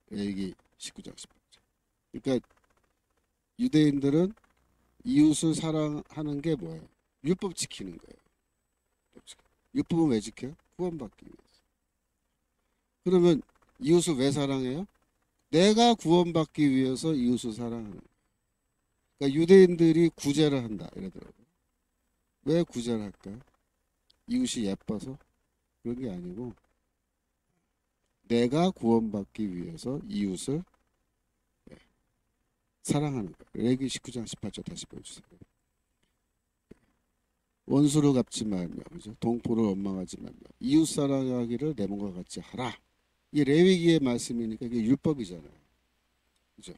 레위기 19장 18절. 그러니까 유대인들은 이웃을 사랑하는 게 뭐예요? 율법 지키는 거예요. 율법은 왜 지켜요? 구원받기 위해서. 그러면 이웃을 왜 사랑해요? 내가 구원받기 위해서 이웃을 사랑하는 거예요. 그러니까 유대인들이 구제를 한다 이러더라고요. 왜 구제를 할까요? 이웃이 예뻐서? 그런 게 아니고 내가 구원받기 위해서 이웃을 사랑하는 거예요. 레위기 19장 18절 다시 보여주세요. 원수를 갚지 말며 그죠? 동포를 원망하지 말며 이웃 사랑하기를 내 몸과 같이 하라. 이게 레위기의 말씀이니까 이게 율법이잖아요. 그죠?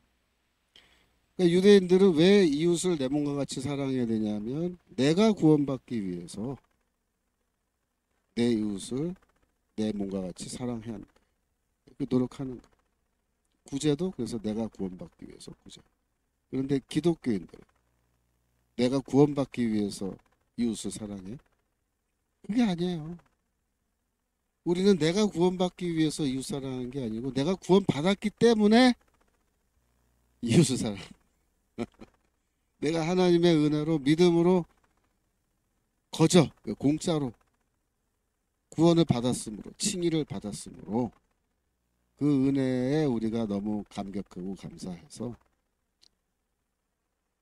그러니까 유대인들은 왜 이웃을 내 몸과 같이 사랑해야 되냐면 내가 구원받기 위해서 내 이웃을 내 몸과 같이 사랑해야 합니다. 노력하는 거. 구제도 그래서 내가 구원받기 위해서 구제. 그런데 기독교인들은 내가 구원받기 위해서 이웃을 사랑해? 그게 아니에요. 우리는 내가 구원받기 위해서 이웃 사랑하는 게 아니고 내가 구원받았기 때문에 이웃을 사랑. 내가 하나님의 은혜로 믿음으로 거저 공짜로 구원을 받았으므로 칭의를 받았으므로 그 은혜에 우리가 너무 감격하고 감사해서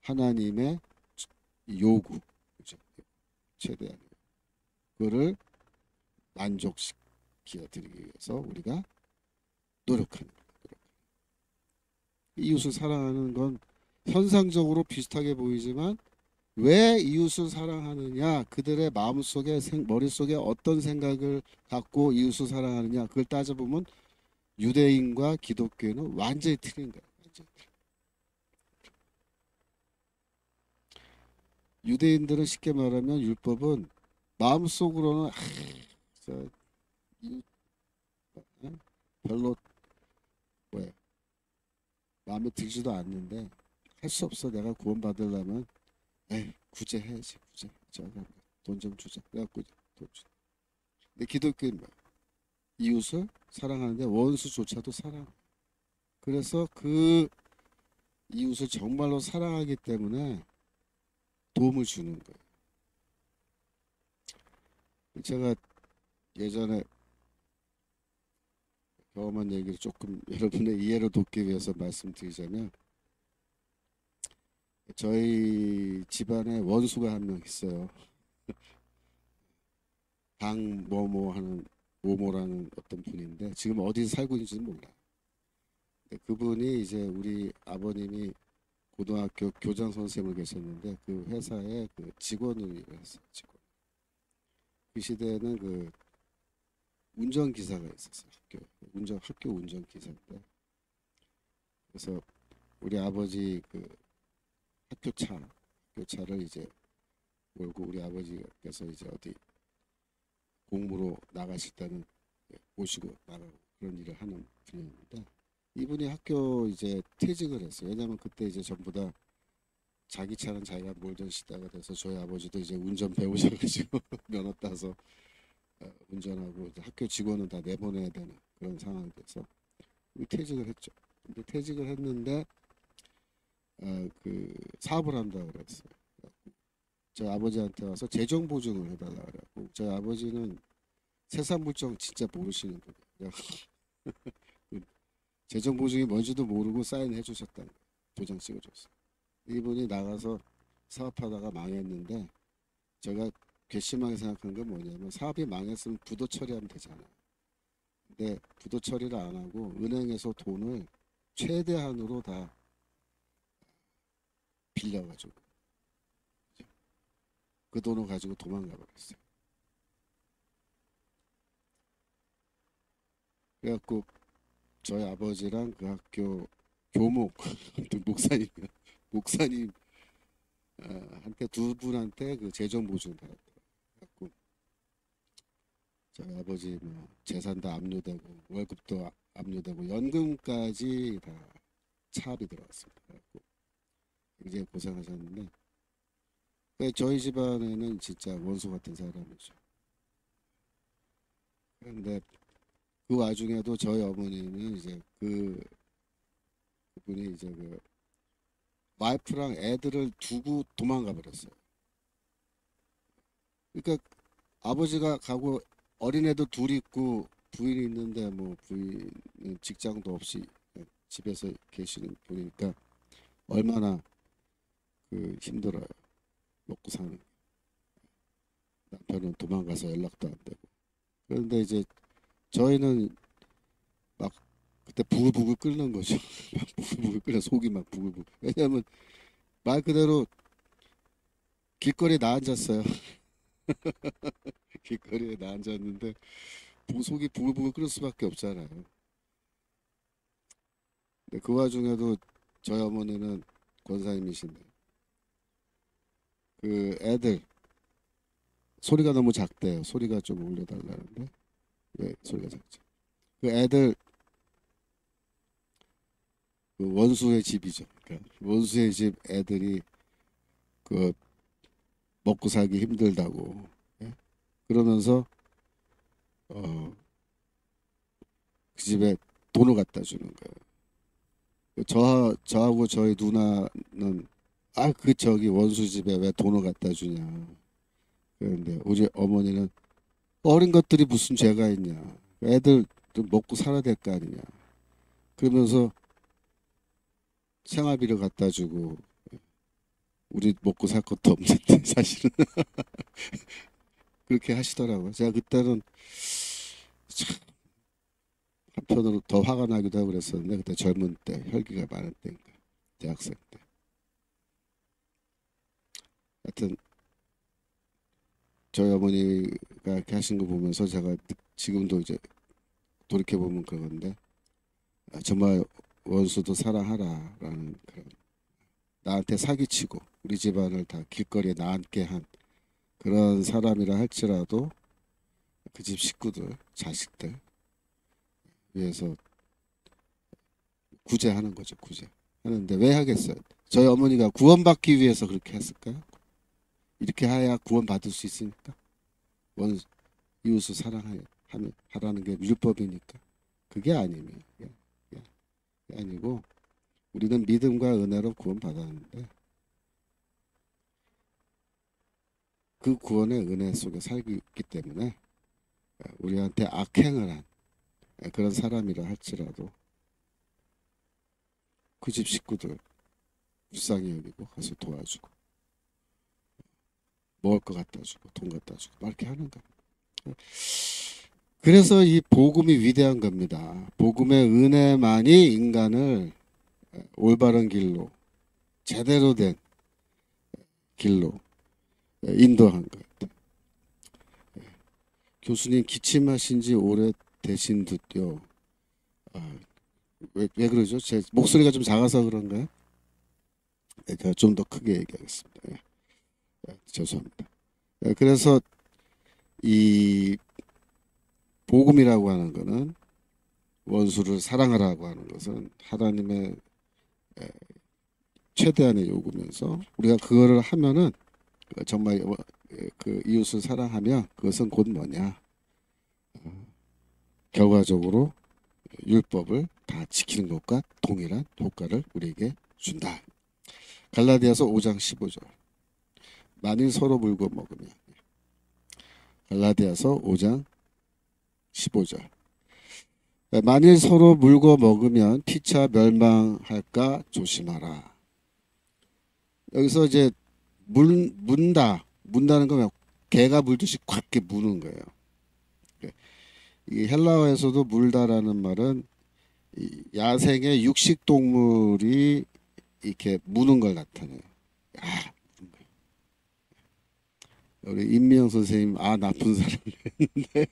하나님의 요구, 그죠? 최대한 그거를 만족시켜 드리기 위해서 우리가 노력하는 거예요. 이웃을 사랑하는 건 현상적으로 비슷하게 보이지만 왜 이웃을 사랑하느냐, 그들의 마음속에 머릿속에 어떤 생각을 갖고 이웃을 사랑하느냐, 그걸 따져보면 유대인과 기독교는 완전히 틀린 거예요. 완전히. 유대인들은 쉽게 말하면 율법은 마음속으로는 저, 별로 뭐야 마음에 들지도 않는데 할 수 없어. 내가 구원받으려면 에이 구제해야지. 구제. 저가 돈 좀 주자. 그래갖고 돈 주. 근데 기독교는 뭐야? 이웃을 사랑하는데 원수조차도 사랑. 그래서 그 이웃을 정말로 사랑하기 때문에 도움을 주는 거예요. 제가 예전에 경험한 얘기를 조금 여러분의 이해를 돕기 위해서 말씀드리자면 저희 집안에 원수가 한 명 있어요. 강모모 하는 모모라는 어떤 분인데 지금 어디서 살고 있는지는 몰라요. 근데 그분이 이제 우리 아버님이 고등학교 교장 선생님을 계셨는데 그 회사에 그 직원으로 일을 했어요. 직원. 그 시대에는 그 운전기사가 있었어요. 학교 운전기사인데 그래서 우리 아버지 그 학교차를 이제 몰고 우리 아버지께서 이제 어디 공무로 나가실 때는 모시고 나가고 그런 일을 하는 분이었는데 이분이 학교 이제 퇴직을 했어요. 왜냐하면 그때 이제 전부 다 자기 차는 자기가 몰던 시대가 돼서 저희 아버지도 이제 운전 배우셔가지고 면허 따서 운전하고 이제 학교 직원은 다 내보내야 되는 그런 상황이 돼서 퇴직을 했죠. 근데 퇴직을 했는데 그 사업을 한다고 그랬어요. 저희 아버지한테 와서 재정 보증을 해달라 그래갖고 저희 아버지는 세상 물정 진짜 모르시는 분이에요. 재정 보증이 뭔지도 모르고 사인해 주셨다는 거예요. 도장 찍어줬어요. 이분이 나가서 사업하다가 망했는데 제가 괘씸하게 생각한 건 뭐냐면 사업이 망했으면 부도 처리하면 되잖아요. 근데 부도 처리를 안 하고 은행에서 돈을 최대한으로 다 빌려가지고 그 돈을 가지고 도망가 버렸어요. 그래갖고 저희 아버지랑 그 학교 교목 목사님 목사님 한테 두 분한테 그 재정 보증 받았더라고요. 그래갖고 저희 아버지 뭐 재산도 압류되고 월급도 압류되고 연금까지 다 차압이 들어갔습니다. 그래갖고 굉장히 고생하셨는데 저희 집안에는 진짜 원수 같은 사람이죠. 그런데 그 와중에도 저희 어머니는 이제 그분이 이제 그 와이프랑 애들을 두고 도망가 버렸어요. 그러니까 아버지가 가고 어린애도 둘 있고 부인이 있는데 뭐 부인은 직장도 없이 집에서 계시는 분이니까 얼마나 그 힘들어요. 먹고 사는. 남편은 도망가서 연락도 안 되고. 그런데 이제 저희는 막 그때 부글부글 끓는 거죠. 막 부글부글 끓여 속이 막 부글부글. 왜냐하면 말 그대로 길거리에 나 앉았어요. 길거리에 나 앉았는데 속이 부글부글 끓을 수밖에 없잖아요. 근데 그 와중에도 저희 어머니는 권사님이신데 그 애들 소리가 너무 작대요. 소리가 좀 올려달라는데 왜 소리가 작지? 그 애들 그 원수의 집이죠. 그러니까 원수의 집 애들이 그 먹고 살기 힘들다고 예? 그러면서 그 집에 돈을 갖다 주는 거예요. 저하고 저희 누나는 그 저기 원수 집에 왜 돈을 갖다 주냐. 그런데 우리 어머니는 어린 것들이 무슨 죄가 있냐. 애들 좀 먹고 살아야 될 거 아니냐. 그러면서 생활비를 갖다 주고 우리 먹고 살 것도 없는데 사실은 그렇게 하시더라고요. 제가 그때는 참 한편으로 더 화가 나기도 하고 그랬었는데 그때 젊은 때 혈기가 많을 때니까 대학생 때. 하여튼 저희 어머니가 이렇게 하신 거 보면서 제가 지금도 이제 돌이켜 보면 그건데 정말 원수도 사랑하라라는 그런 나한테 사기치고 우리 집안을 다 길거리에 나앉게 한 그런 사람이라 할지라도 그 집 식구들, 자식들 위해서 구제하는 거죠, 구제. 하는데 왜 하겠어요? 저희 어머니가 구원받기 위해서 그렇게 했을까요? 이렇게 해야 구원받을 수 있으니까. 원 이웃을 하라는 게 율법이니까. 그게 아니면 그게 아니고 우리는 믿음과 은혜로 구원받았는데 그 구원의 은혜 속에 살기 있기 때문에 우리한테 악행을 한 그런 사람이라 할지라도 그 집 식구들 불쌍히 여기고 가서 도와주고 먹을 거 갖다 주고 돈 갖다 주고 막 이렇게 하는 거예요. 그래서 이 복음이 위대한 겁니다. 복음의 은혜만이 인간을 올바른 길로 제대로 된 길로 인도한 것 같아요. 교수님 기침하신 지 오래 되신 듯요. 왜 그러죠? 제 목소리가 좀 작아서 그런가요? 네, 제가 좀 더 크게 얘기하겠습니다. 죄송합니다. 그래서 이 복음이라고 하는 것은 원수를 사랑하라고 하는 것은 하나님의 최대한의 요구면서 우리가 그거를 하면은 정말 그 이웃을 사랑하면 그것은 곧 뭐냐? 결과적으로 율법을 다 지키는 것과 동일한 효과를 우리에게 준다. 갈라디아서 5장 15절. 만일 서로 물고 먹으면. 갈라디아서 5장 15절. 만일 서로 물고 먹으면 피차 멸망할까 조심하라. 여기서 이제 문다는 거면 개가 물듯이 콱 이렇게 무는 거예요. 이 헬라어에서도 물다라는 말은 야생의 육식 동물이 이렇게 무는 걸 나타내요. 무는 거예요. 우리 임미영 선생님 나쁜 사람이었는데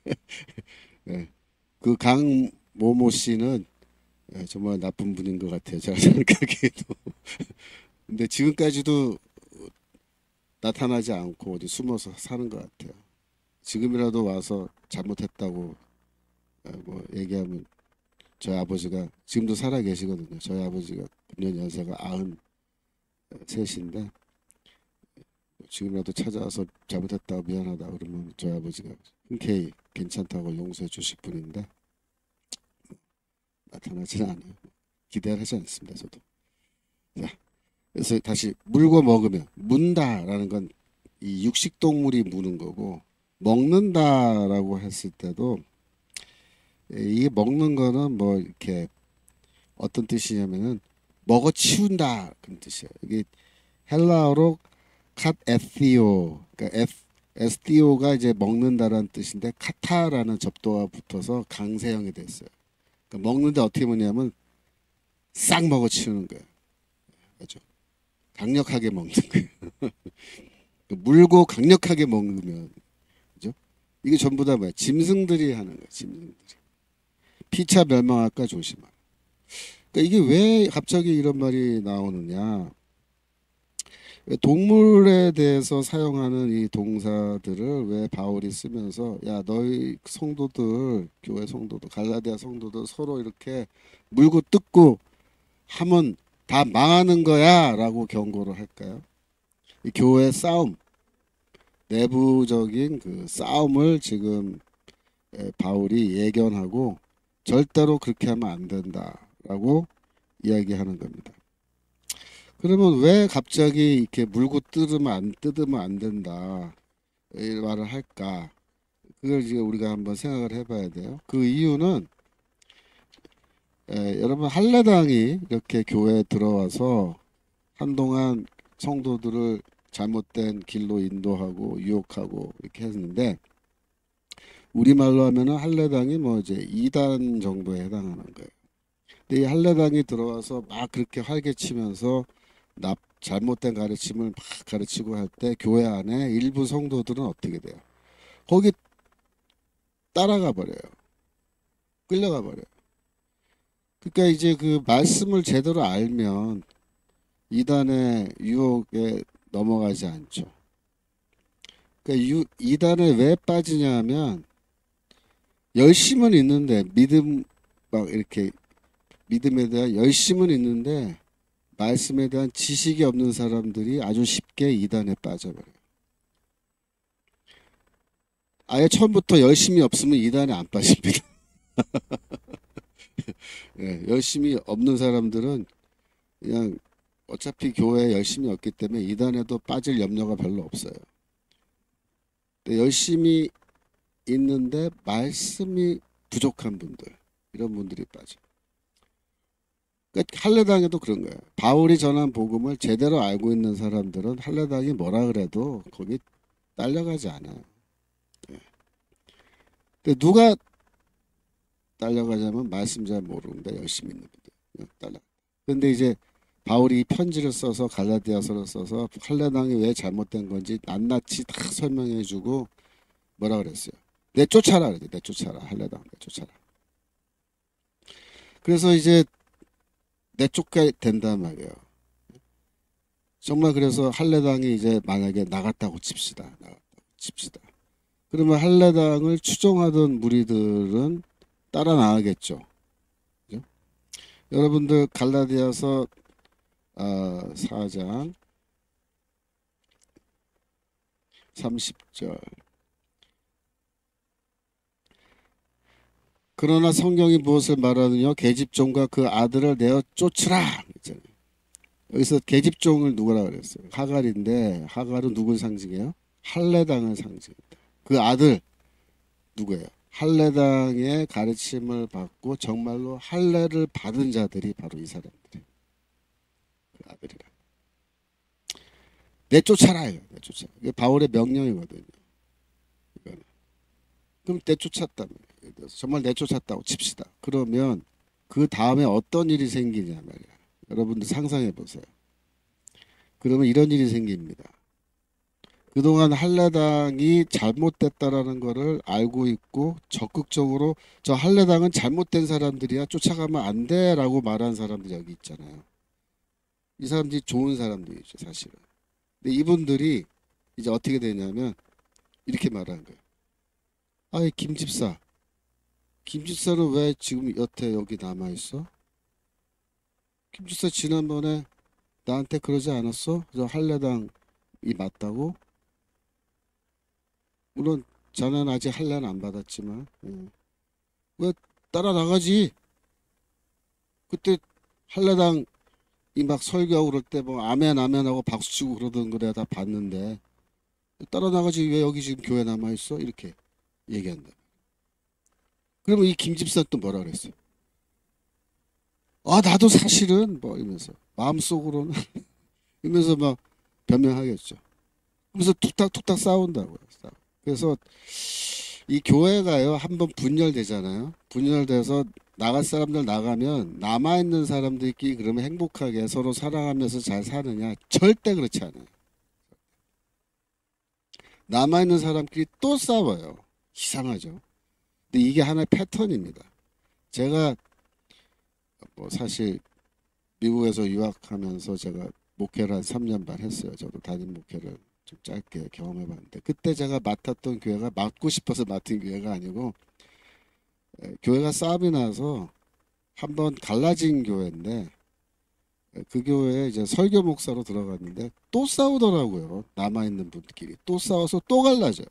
네. 그 강모모 씨는 정말 나쁜 분인 것 같아요. 제가 생각하기에도. 근데 지금까지도 나타나지 않고 어디 숨어서 사는 것 같아요. 지금이라도 와서 잘못했다고 뭐 얘기하면 저희 아버지가 지금도 살아 계시거든요. 저희 아버지가 금년 연세가 93인데 지금이라도 찾아와서 잘못했다고 미안하다 그러면 저희 아버지가 흔쾌히 괜찮다고 용서해 주실 분인데 나타나지는 않아요. 기대를 하지 않습니다. 저도. 자, 그래서 다시 물고 먹으면 문다라는 건 이 육식 동물이 무는 거고 먹는다라고 했을 때도 이게 먹는 거는 뭐 이렇게 어떤 뜻이냐면은 먹어 치운다 그런 뜻이에요. 이게 헬라어로 캇 에티오, 그러니까 에스티오가 이제 먹는다라는 뜻인데 카타라는 접두가 붙어서 강세형이 됐어요. 그러니까 먹는데 어떻게 먹냐면 싹 먹어 치우는 거예요. 그렇죠? 강력하게 먹는 거예요. 물고 강력하게 먹으면 그죠? 이게 전부 다 뭐야? 짐승들이 하는 거예요. 짐승들이. 피차 멸망할까 조심하라. 그러니까 이게 왜 갑자기 이런 말이 나오느냐? 동물에 대해서 사용하는 이 동사들을 왜 바울이 쓰면서 야 너희 성도들 교회 성도들 갈라디아 성도들 서로 이렇게 물고 뜯고 하면 다 망하는 거야 라고 경고를 할까요? 이 교회 싸움 내부적인 그 싸움을 지금 바울이 예견하고 절대로 그렇게 하면 안 된다라고 이야기하는 겁니다. 그러면 왜 갑자기 이렇게 물고 뜯으면 안 된다 이 말을 할까? 그걸 이제 우리가 한번 생각을 해봐야 돼요. 그 이유는 여러분 할례당이 이렇게 교회에 들어와서 한동안 성도들을 잘못된 길로 인도하고 유혹하고 이렇게 했는데 우리말로 하면은 할례당이 뭐 이제 이단 정도에 해당하는 거예요. 근데 이 할례당이 들어와서 막 그렇게 활개치면서 잘못된 가르침을 막 가르치고 할 때 교회 안에 일부 성도들은 어떻게 돼요? 거기 따라가 버려요. 끌려가 버려요. 그러니까 이제 그 말씀을 제대로 알면 이단의 유혹에 넘어가지 않죠. 그러니까 이단에 왜 빠지냐면 열심은 있는데 믿음 막 이렇게 믿음에 대한 열심은 있는데 말씀에 대한 지식이 없는 사람들이 아주 쉽게 이단에 빠져버려요. 아예 처음부터 열심이 없으면 이단에 안 빠집니다. 예, 열심이 없는 사람들은 그냥 어차피 교회에 열심이 없기 때문에 이단에도 빠질 염려가 별로 없어요. 근데 열심히 있는데 말씀이 부족한 분들, 이런 분들이 빠져. 그러니까 할례당에도 그런 거예요. 바울이 전한 복음을 제대로 알고 있는 사람들은 할례당이 뭐라 그래도 거기 딸려가지 않아요. 예. 근데 누가 딸려가자면 말씀 잘 모르는데 열심히 있는 분들 그냥 딸려. 근데 이제 바울이 편지를 써서 갈라디아서를 써서 할례당이 왜 잘못된 건지 낱낱이 다 설명해주고 뭐라 그랬어요. 내쫓아라 그랬대. 내쫓아라. 할례당 내쫓아라. 그래서 이제 내쫓게 된단 말이에요. 정말 그래서 할례당이 이제 만약에 나갔다고 칩시다. 나갔다고 칩시다. 그러면 할례당을 추종하던 무리들은 따라 나가겠죠. 그죠? 여러분들 갈라디아서 4장 30절. 그러나 성경이 무엇을 말하느냐? 계집종과 그 아들을 내어 쫓으라. 여기서 계집종을 누구라 그랬어요? 하갈인데 하갈은 누굴 상징해요? 할례당을 상징합니다. 그 아들 누구예요? 할례당의 가르침을 받고 정말로 할례를 받은 자들이 바로 이 사람들이에요. 그 아들이라. 내쫓아라 이거. 내쫓아. 이게 바울의 명령이거든요. 이거는. 그럼 내쫓았다면 정말 내쫓았다고 칩시다. 그러면 그 다음에 어떤 일이 생기냐 말이야. 여러분들 상상해 보세요. 그러면 이런 일이 생깁니다. 그동안 할례당이 잘못됐다라는 것을 알고 있고 적극적으로 저 할례당은 잘못된 사람들이야 쫓아가면 안 돼라고 말한 사람들이 여기 있잖아요. 이 사람들이 좋은 사람들이죠 사실은. 근데 이분들이 이제 어떻게 되냐면 이렇게 말하는 거예요. 아이 김집사, 김집사는 왜 지금 여태 여기 남아 있어? 김집사 지난번에 나한테 그러지 않았어? 저 할례당이 맞다고? 물론 자네는 아직 할례는 안 받았지만 왜 따라 나가지? 그때 할례당이 막 설교하고 그럴 때 뭐 아멘 아멘 하고 박수치고 그러던 거 내가 다 봤는데 따라 나가지 왜 여기 지금 교회 남아 있어? 이렇게 얘기한다. 그러면 이 김집사 또 뭐라 그랬어요? 아 나도 사실은 뭐 이러면서 마음속으로는 이러면서 막 변명하겠죠. 그래서 툭탁툭탁 싸운다고요. 그래서 이 교회가요 한번 분열되잖아요. 분열돼서 나갈 사람들 나가면 남아있는 사람들끼리 그러면 행복하게 서로 사랑하면서 잘 사느냐? 절대 그렇지 않아요. 남아있는 사람끼리 또 싸워요. 이상하죠. 근데 이게 하나의 패턴입니다. 제가 뭐 사실 미국에서 유학하면서 제가 목회를 한 3년 반 했어요. 저도 담임 목회를 좀 짧게 경험해봤는데 그때 제가 맡았던 교회가 맡고 싶어서 맡은 교회가 아니고 교회가 싸움이 나서 한번 갈라진 교회인데 그 교회에 이제 설교 목사로 들어갔는데 또 싸우더라고요. 남아있는 분들끼리 또 싸워서 또 갈라져요.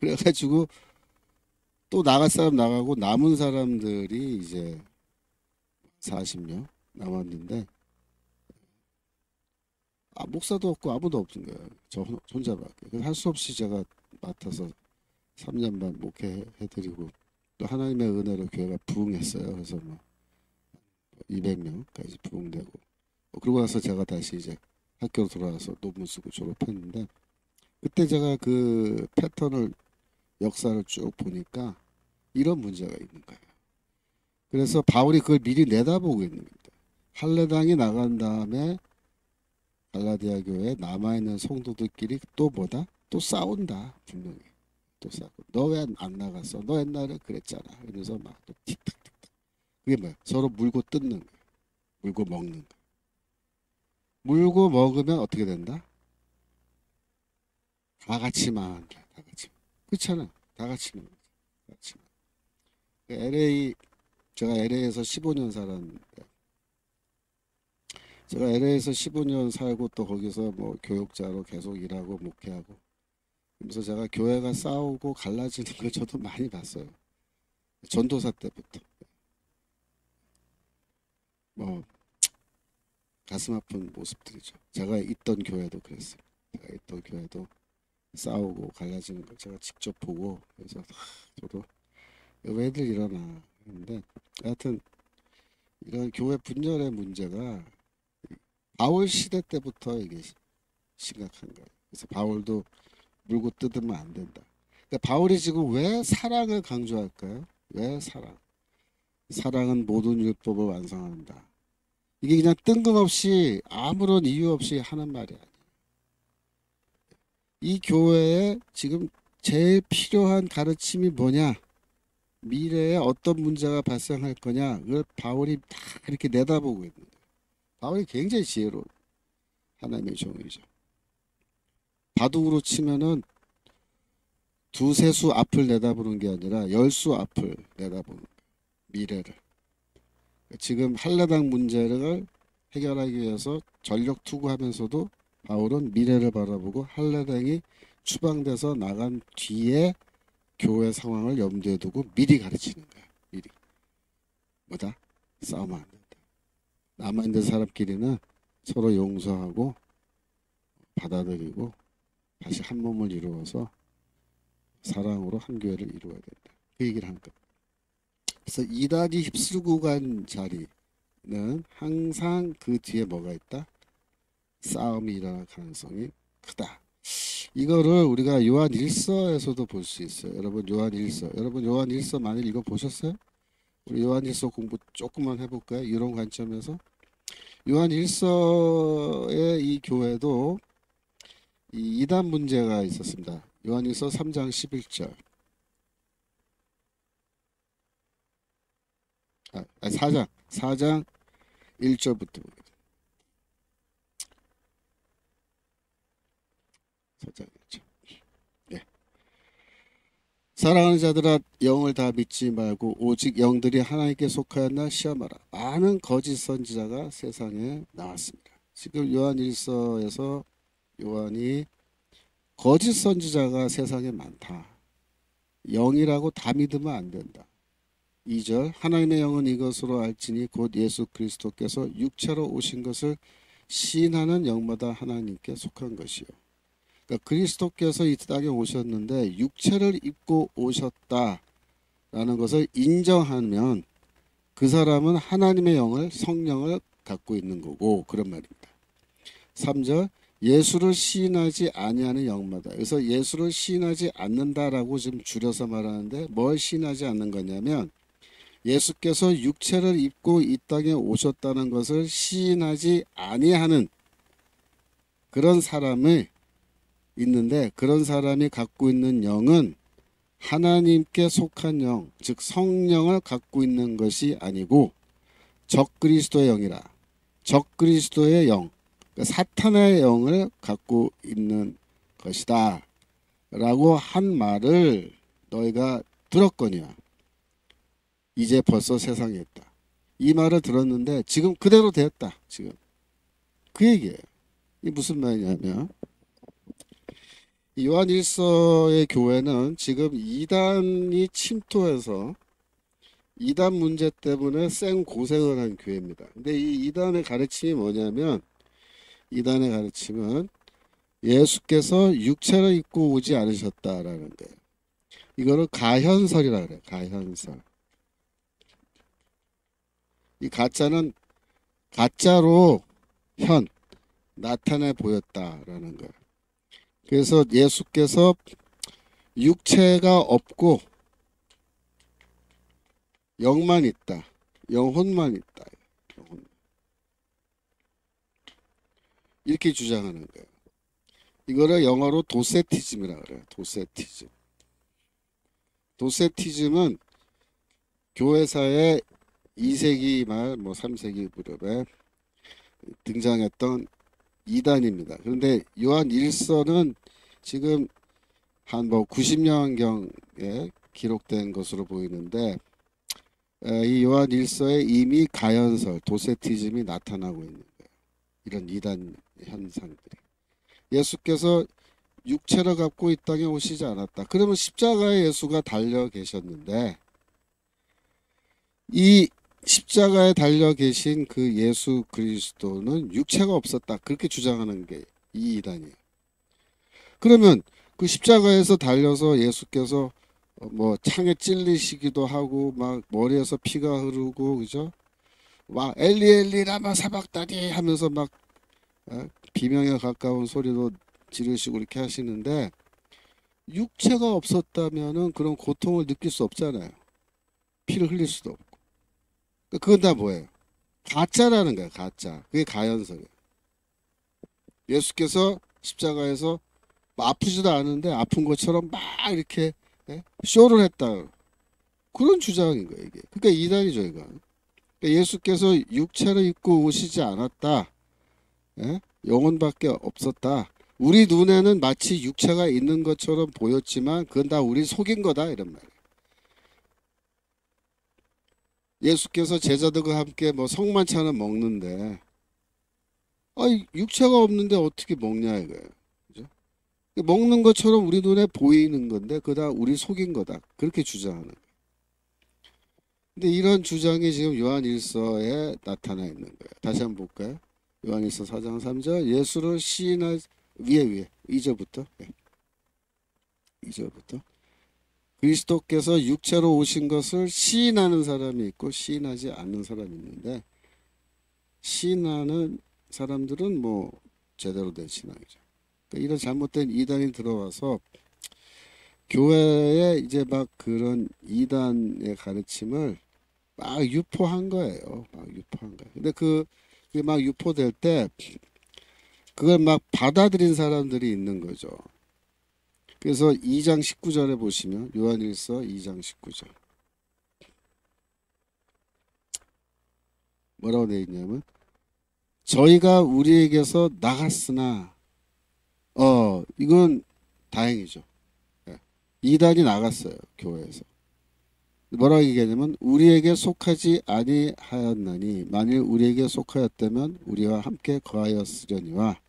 그래가지고 또 나갈 사람 나가고 남은 사람들이 이제 40명 남았는데 목사도 없고 아무도 없는 거예요. 저 혼자밖에. 할 수 없이 제가 맡아서 3년 반 목회해드리고 또 하나님의 은혜로 교회가 부흥했어요. 그래서 뭐 200명까지 부흥되고 그러고 나서 제가 다시 이제 학교로 돌아와서 논문 쓰고 졸업했는데 그때 제가 그 패턴을 역사를 쭉 보니까 이런 문제가 있는 거예요. 그래서 바울이 그걸 미리 내다보고 있는 겁니다. 할례당이 나간 다음에 갈라디아 교회에 남아있는 성도들끼리 또 뭐다? 또 싸운다. 분명히 또 싸우고 너 왜 안 나갔어? 너 옛날에 그랬잖아. 그러면서 막 또 틱탁틱탁. 그게 뭐야? 서로 물고 뜯는 거야. 물고 먹는 거야. 물고 먹으면 어떻게 된다? 다 같이 망한다. 다 같이. 그렇잖아. 다 같이 망한다. 다 같이 LA 제가 LA에서 15년 살았는데 제가 LA에서 15년 살고 또 거기서 뭐 교육자로 계속 일하고 목회하고 그래서 제가 교회가 싸우고 갈라지는 걸 저도 많이 봤어요. 전도사 때부터 뭐 가슴 아픈 모습들이죠. 제가 있던 교회도 그랬어요. 제가 있던 교회도 싸우고 갈라지는 걸 제가 직접 보고 그래서 저도 왜들 이러나 했는데 하여튼 이런 교회 분열의 문제가 바울 시대 때부터 이게 심각한 거예요. 그래서 바울도 물고 뜯으면 안 된다. 그러니까 바울이 지금 왜 사랑을 강조할까요? 왜 사랑? 사랑은 모든 율법을 완성한다. 이게 그냥 뜬금없이 아무런 이유 없이 하는 말이 아니에요. 이 교회에 지금 제일 필요한 가르침이 뭐냐? 미래에 어떤 문제가 발생할 거냐? 그걸 바울이 다 이렇게 내다보고 있는 거예요. 바울이 굉장히 지혜로운 하나님의 종이죠. 바둑으로 치면은 두세 수 앞을 내다보는 게 아니라 10수 앞을 내다보는 거예요. 미래를. 지금 할례당 문제를 해결하기 위해서 전력 투구하면서도 바울은 미래를 바라보고 할례당이 추방돼서 나간 뒤에 교회 상황을 염두에 두고 미리 가르치는 거야. 미리. 뭐다? 싸우면 안 된다. 남아있는 사람끼리는 서로 용서하고 받아들이고 다시 한 몸을 이루어서 사랑으로 한 교회를 이루어야 된다. 그 얘기를 한 거야. 그래서 이단이 휩쓸고 간 자리는 항상 그 뒤에 뭐가 있다? 싸움이 일어날 가능성이 크다. 이거를 우리가 요한 1서에서도 볼 수 있어요. 여러분 요한 1서. 여러분 요한 1서 많이 읽어보셨어요? 우리 요한 1서 공부 조금만 해볼까요? 이런 관점에서. 요한 1서의 이 교회도 이 이단 문제가 있었습니다. 요한 1서 3장 11절. 4장 1절부터 보겠습니다. 4장 1절. 네. 사랑하는 자들아 영을 다 믿지 말고 오직 영들이 하나님께 속하였나 시험하라. 많은 거짓 선지자가 세상에 나왔습니다. 지금 요한 1서에서 요한이 거짓 선지자가 세상에 많다. 영이라고 다 믿으면 안 된다. 2절 하나님의 영은 이것으로 알지니 곧 예수 그리스도께서 육체로 오신 것을 시인하는 영마다 하나님께 속한 것이요. 그러니까 그리스도께서 이 땅에 오셨는데 육체를 입고 오셨다라는 것을 인정하면 그 사람은 하나님의 영을 성령을 갖고 있는 거고 그런 말입니다. 3절 예수를 시인하지 아니하는 영마다. 그래서 예수를 시인하지 않는다라고 지금 줄여서 말하는데 뭘 시인하지 않는 거냐면 예수께서 육체를 입고 이 땅에 오셨다는 것을 시인하지 아니하는 그런 사람을 있는데 그런 사람이 갖고 있는 영은 하나님께 속한 영, 즉 성령을 갖고 있는 것이 아니고 적그리스도의 영이라. 적그리스도의 영, 그러니까 사탄의 영을 갖고 있는 것이다 라고 한 말을 너희가 들었거니와 이제 벌써 세상에 있다. 이 말을 들었는데 지금 그대로 되었다. 지금 그 얘기예요. 이게 무슨 말이냐면 요한 1서의 교회는 지금 이단이 침투해서 이단 문제 때문에 생 고생을 한 교회입니다. 근데 이 이단의 가르침이 뭐냐면, 이단의 가르침은 예수께서 육체를 입고 오지 않으셨다라는 거예요. 이거를 가현설이라 그래요. 가현설. 이 가짜는 가짜로 현 나타내 보였다라는 거예요. 그래서 예수께서 육체가 없고 영만 있다. 영혼만 있다. 영혼. 이렇게 주장하는 거예요. 이거를 영어로 도세티즘이라고 그래요. 도세티즘. 도세티즘은 교회사의 2세기 말, 3세기 무렵에 등장했던 이단입니다. 그런데 요한 1서는 지금 한 90년경에 기록된 것으로 보이는데, 이 요한 1서에 이미 가연설, 도세티즘이 나타나고 있는 거예요. 이런 이단 현상들이. 예수께서 육체를 갖고 이 땅에 오시지 않았다. 그러면 십자가에 예수가 달려 계셨는데, 이 십자가에 달려 계신 그 예수 그리스도는 육체가 없었다. 그렇게 주장하는 게 이 이단이에요. 그러면 그 십자가에서 달려서 예수께서 창에 찔리시기도 하고 막 머리에서 피가 흐르고 그죠? 막 엘리 엘리 라마 사박다니 하면서 막 비명에 가까운 소리도 지르시고 이렇게 하시는데, 육체가 없었다면은 그런 고통을 느낄 수 없잖아요. 피를 흘릴 수도 없고. 그건 다 뭐예요? 가짜라는 거야, 가짜. 그게 가연설이에요. 예수께서 십자가에서 아프지도 않은데 아픈 것처럼 막 이렇게 쇼를 했다. 그런 주장인 거예요, 이게. 그러니까 이단이죠, 이거. 그러니까 예수께서 육체를 입고 오시지 않았다. 영혼밖에 없었다. 우리 눈에는 마치 육체가 있는 것처럼 보였지만 그건 다 우리 속인 거다, 이런 말이에요. 예수께서 제자들과 함께 성만찬을 먹는데, 육체가 없는데 어떻게 먹냐 이거예요. 그죠? 먹는 것처럼 우리 눈에 보이는 건데 그거 다 우리 속인 거다. 그렇게 주장하는 거예요. 근데 이런 주장이 지금 요한 1서에 나타나 있는 거예요. 다시 한번 볼까요? 요한 1서 4장 3절. 예수를 시인할 위에 2절부터 2절부터 그리스도께서 육체로 오신 것을 시인하는 사람이 있고 시인하지 않는 사람이 있는데, 시인하는 사람들은 제대로 된 신앙이죠. 그러니까 이런 잘못된 이단이 들어와서 교회에 이제 막 그런 이단의 가르침을 막 유포한 거예요. 막 유포한 거예요. 근데 그게 막 유포될 때 그걸 막 받아들인 사람들이 있는 거죠. 그래서 2장 19절에 보시면 요한일서 2장 19절 뭐라고 되어 있냐면, 저희가 우리에게서 나갔으나 이건 다행이죠. 이단이 나갔어요, 교회에서. 뭐라고 얘기하냐면, 우리에게 속하지 아니하였나니 만일 우리에게 속하였다면 우리와 함께 거하였으려니와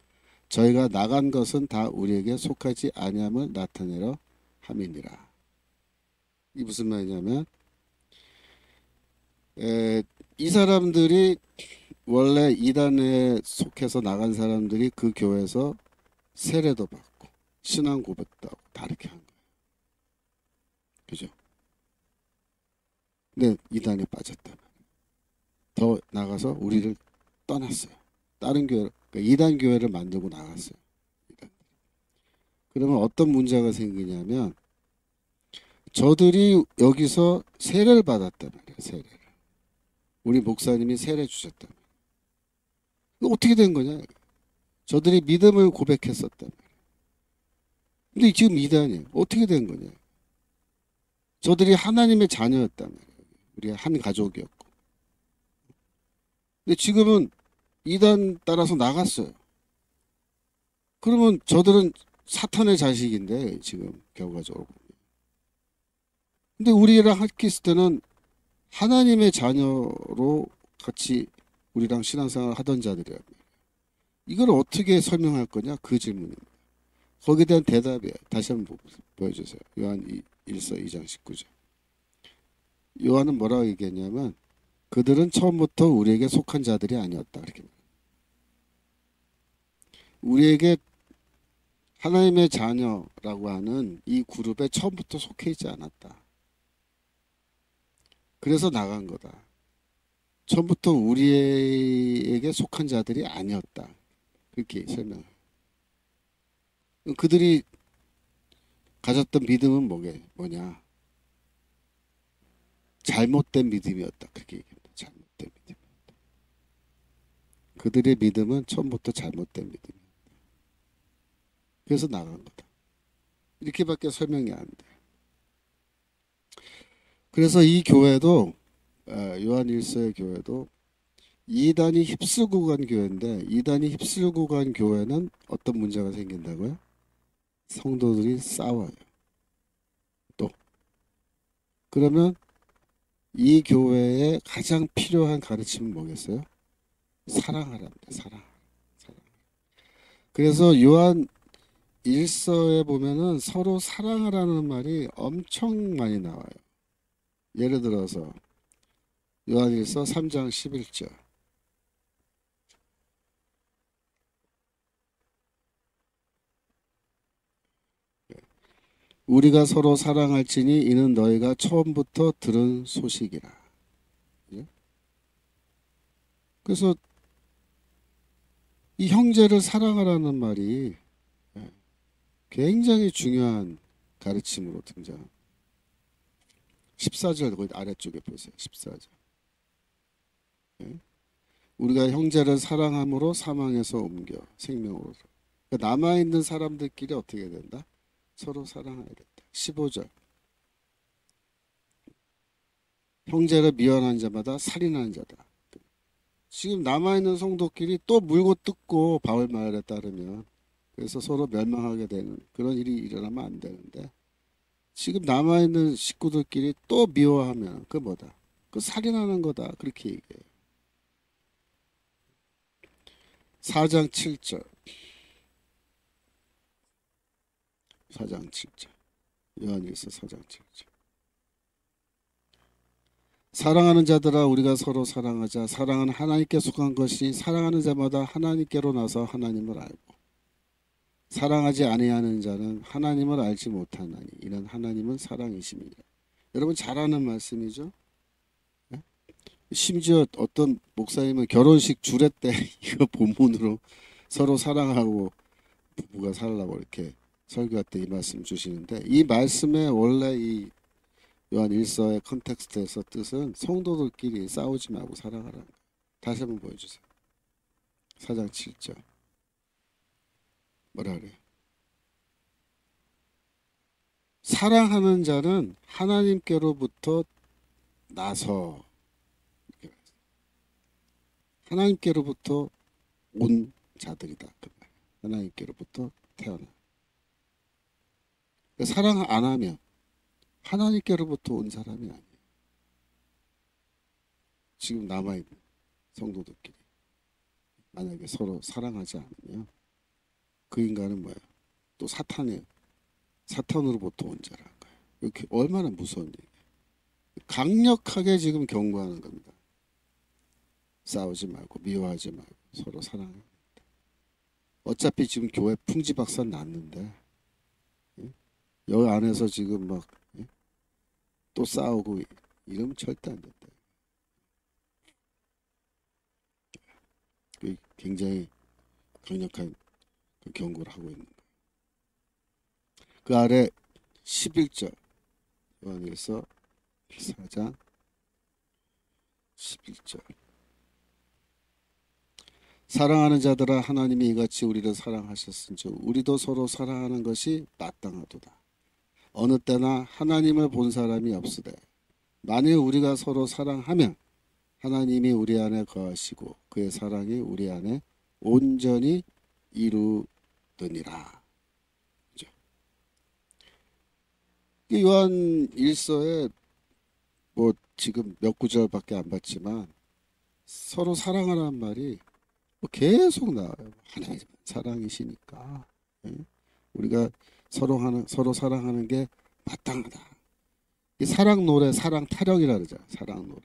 저희가 나간 것은 다 우리에게 속하지 아니함을 나타내려 함이니라. 이 무슨 말이냐면, 이 사람들이 원래 이단에 속해서 나간 사람들이 그 교회에서 세례도 받고 신앙 고백도 하고 다 이렇게 한 거예요. 그죠? 근데 이단에 빠졌다. 더 나가서 우리를 떠났어요. 다른 교회, 그러니까 이단 교회를 만들고 나갔어요. 그러면 어떤 문제가 생기냐면, 저들이 여기서 세례를 받았단 말이에요. 세례를. 우리 목사님이 세례 주셨단 말이에요. 어떻게 된 거냐? 저들이 믿음을 고백했었단 말이에요. 근데 지금 이단이에요. 어떻게 된 거냐? 저들이 하나님의 자녀였단 말이에요. 우리가 한 가족이었고. 근데 지금은 이단 따라서 나갔어요. 그러면 저들은 사탄의 자식인데 지금 결과적으로. 근데 우리랑 함께 있을 때는 하나님의 자녀로 같이 우리랑 신앙생활 하던 자들이야. 이걸 어떻게 설명할 거냐? 그 질문입니다. 거기에 대한 대답이에요. 다시 한번 보여주세요. 요한 1서 2장 19절. 요한은 뭐라고 얘기했냐면 그들은 처음부터 우리에게 속한 자들이 아니었다. 그렇게 우리에게 하나님의 자녀라고 하는 이 그룹에 처음부터 속해 있지 않았다. 그래서 나간 거다. 처음부터 우리에게 속한 자들이 아니었다. 그렇게 설명해요. 그들이 가졌던 믿음은 뭐냐? 잘못된 믿음이었다. 그렇게 얘기합니다. 잘못된 믿음. 그들의 믿음은 처음부터 잘못된 믿음이었다. 그래서 나간 거다. 이렇게밖에 설명이 안 돼. 그래서 이 교회도 요한 1서의 교회도 이단이 휩쓸고 간 교회인데 이단이 휩쓸고 간 교회는 어떤 문제가 생긴다고요? 성도들이 싸워요. 또 그러면 이 교회에 가장 필요한 가르침은 뭐겠어요? 사랑하랍니다. 사랑. 그래서 요한 1서에 보면은 서로 사랑하라는 말이 엄청 많이 나와요. 예를 들어서 요한 1서 3장 11절. 우리가 서로 사랑할지니 이는 너희가 처음부터 들은 소식이라. 예? 그래서 이 형제를 사랑하라는 말이 굉장히 중요한 가르침으로 등장. 14절 거기 아래쪽에 보세요. 14절. 우리가 형제를 사랑함으로 사망에서 옮겨 생명으로. 그러니까 남아있는 사람들끼리 어떻게 된다? 서로 사랑해야 된다. 15절. 형제를 미워하는 자마다 살인하는 자다. 지금 남아있는 성도끼리 또 물고 뜯고 바울 말에 따르면 그래서 서로 멸망하게 되는 그런 일이 일어나면 안 되는데 지금 남아있는 식구들끼리 또 미워하면 그 뭐다? 그 살인하는 거다. 그렇게 얘기해요. 4장 7절. 4장 7절. 요한일서 4장 7절. 사랑하는 자들아 우리가 서로 사랑하자. 사랑은 하나님께 속한 것이 사랑하는 자마다 하나님께로 나서 하나님을 알고 사랑하지 아니하는 자는 하나님을 알지 못하나니 이는 하나님은 사랑이심이라. 여러분 잘 아는 말씀이죠. 심지어 어떤 목사님은 결혼식 주례 때 이거 본문으로 서로 사랑하고 부부가 살라고 이렇게 설교할 때 이 말씀 주시는데 이 말씀의 원래 이 요한 1서의 컨텍스트에서 뜻은 성도들끼리 싸우지 말고 사랑하라는 거예요. 다시 한번 보여주세요. 4장 7절 뭐라 그래요? 사랑하는 자는 하나님께로부터 나서 하나님께로부터 온 자들이다. 하나님께로부터 태어나. 사랑 안 하면 하나님께로부터 온 사람이 아니에요. 지금 남아있는 성도들끼리 만약에 서로 사랑하지 않으면 그 인간은 뭐예요? 또 사탄으로부터 온 자라는 거예요. 이렇게 얼마나 무서운 얘기예요. 강력하게 지금 경고하는 겁니다. 싸우지 말고 미워하지 말고 서로 사랑합니다. 어차피 지금 교회 풍지박산 났는데 여기 안에서 지금 막 또 싸우고 이러면 절대 안 된다. 굉장히 강력한 그 경고를 하고 있는 거예요. 그 아래 11절 요한일서 4장 11절 사랑하는 자들아 하나님이 이같이 우리를 사랑하셨은즉 우리도 서로 사랑하는 것이 마땅하도다. 어느 때나 하나님을 본 사람이 없으되 만일 우리가 서로 사랑하면 하나님이 우리 안에 거하시고 그의 사랑이 우리 안에 온전히 이루느니라. 요한 1서에 뭐 지금 몇 구절밖에 안 봤지만 서로 사랑하라는 말이 계속 나와요. 하나님 이 사랑 노래, 사랑 타령이라 그러잖아. 사랑 노래.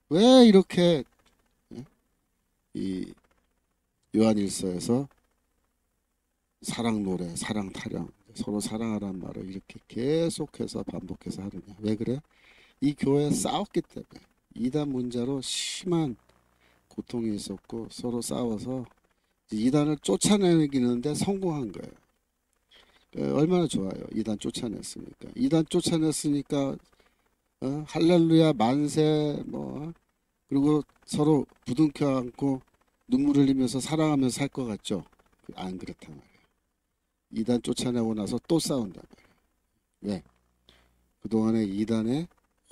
왜 이렇게 예? 이 요한일서에서 사랑 노래, 사랑 타령, 서로 사랑하라는 말을 이렇게 계속해서 반복해서 하느냐? 왜 그래? 이 교회에 싸웠기 때문에 이단 문제로 심한 고통이 있었고 서로 싸워서 이단을 쫓아내기는데 성공한 거예요. 얼마나 좋아요. 이단 쫓아냈으니까. 이단 쫓아냈으니까 할렐루야 만세 뭐 그리고 서로 부둥켜 안고 눈물 흘리면서 사랑하면서 살 것 같죠. 안 그렇단 말이에요. 이단 쫓아내고 나서 또 싸운단 말이에요. 왜? 그동안에 이단에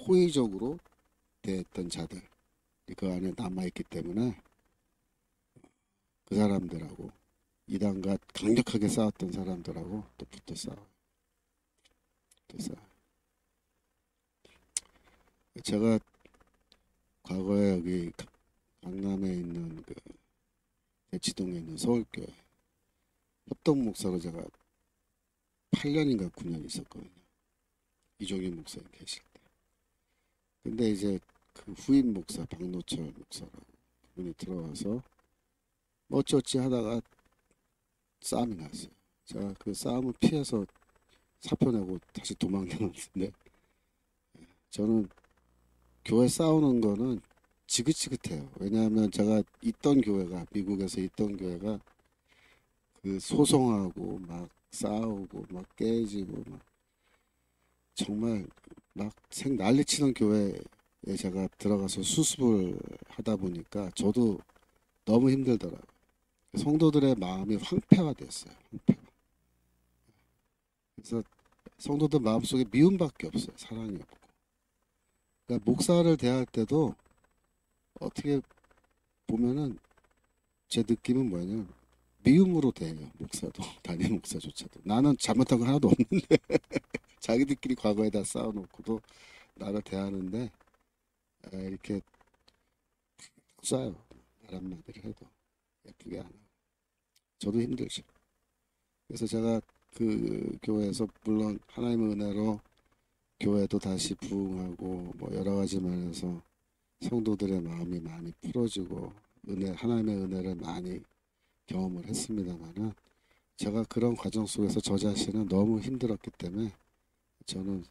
호의적으로 대했던 자들 그 안에 남아있기 때문에 그 사람들하고 이단과 강력하게 싸웠던 사람들하고 또 붙어 싸워. 붙어 싸워. 제가 과거에 여기 강남에 있는 그 대치동에 있는 서울교회 협동 목사로 제가 8년인가 9년 있었거든요. 이종윤 목사님 계실 때. 근데 이제 그 후임 목사 박노철 목사라고 그분이 들어와서 뭐 어찌어찌 하다가 싸움이 났어요. 제가 그 싸움을 피해서 사표 내고 다시 도망다녔는데 저는 교회 싸우는 거는 지긋지긋해요. 왜냐하면 제가 있던 교회가 미국에서 있던 교회가 그 소송하고 막 싸우고 막 깨지고 막 정말 막 생 난리치는 교회에 제가 들어가서 수습을 하다 보니까 저도 너무 힘들더라고요. 성도들의 마음이 황폐화됐어요. 황폐화. 그래서 성도들 마음속에 미움밖에 없어요. 사랑이 없고. 그러니까 목사를 대할 때도 어떻게 보면은 제 느낌은 뭐냐면 미움으로 대해요. 목사도 담임 목사조차도 나는 잘못한 거 하나도 없는데 자기들끼리 과거에 다 쌓아놓고도 나를 대하는데 이렇게 쏴요. 말 한마디를 해도 예쁘게 안 하고 저도 힘들죠. 그래서 제가 그 교회에서 물론 하나님의 은혜로 교회도 다시 부흥하고 뭐 여러 가지 면에서 성도들의 마음이 많이 풀어지고 하나님의 은혜를 많이 경험을 했습니다만은 제가 그런 과정 속에서 저 자신은 너무 힘들었기 때문에 저는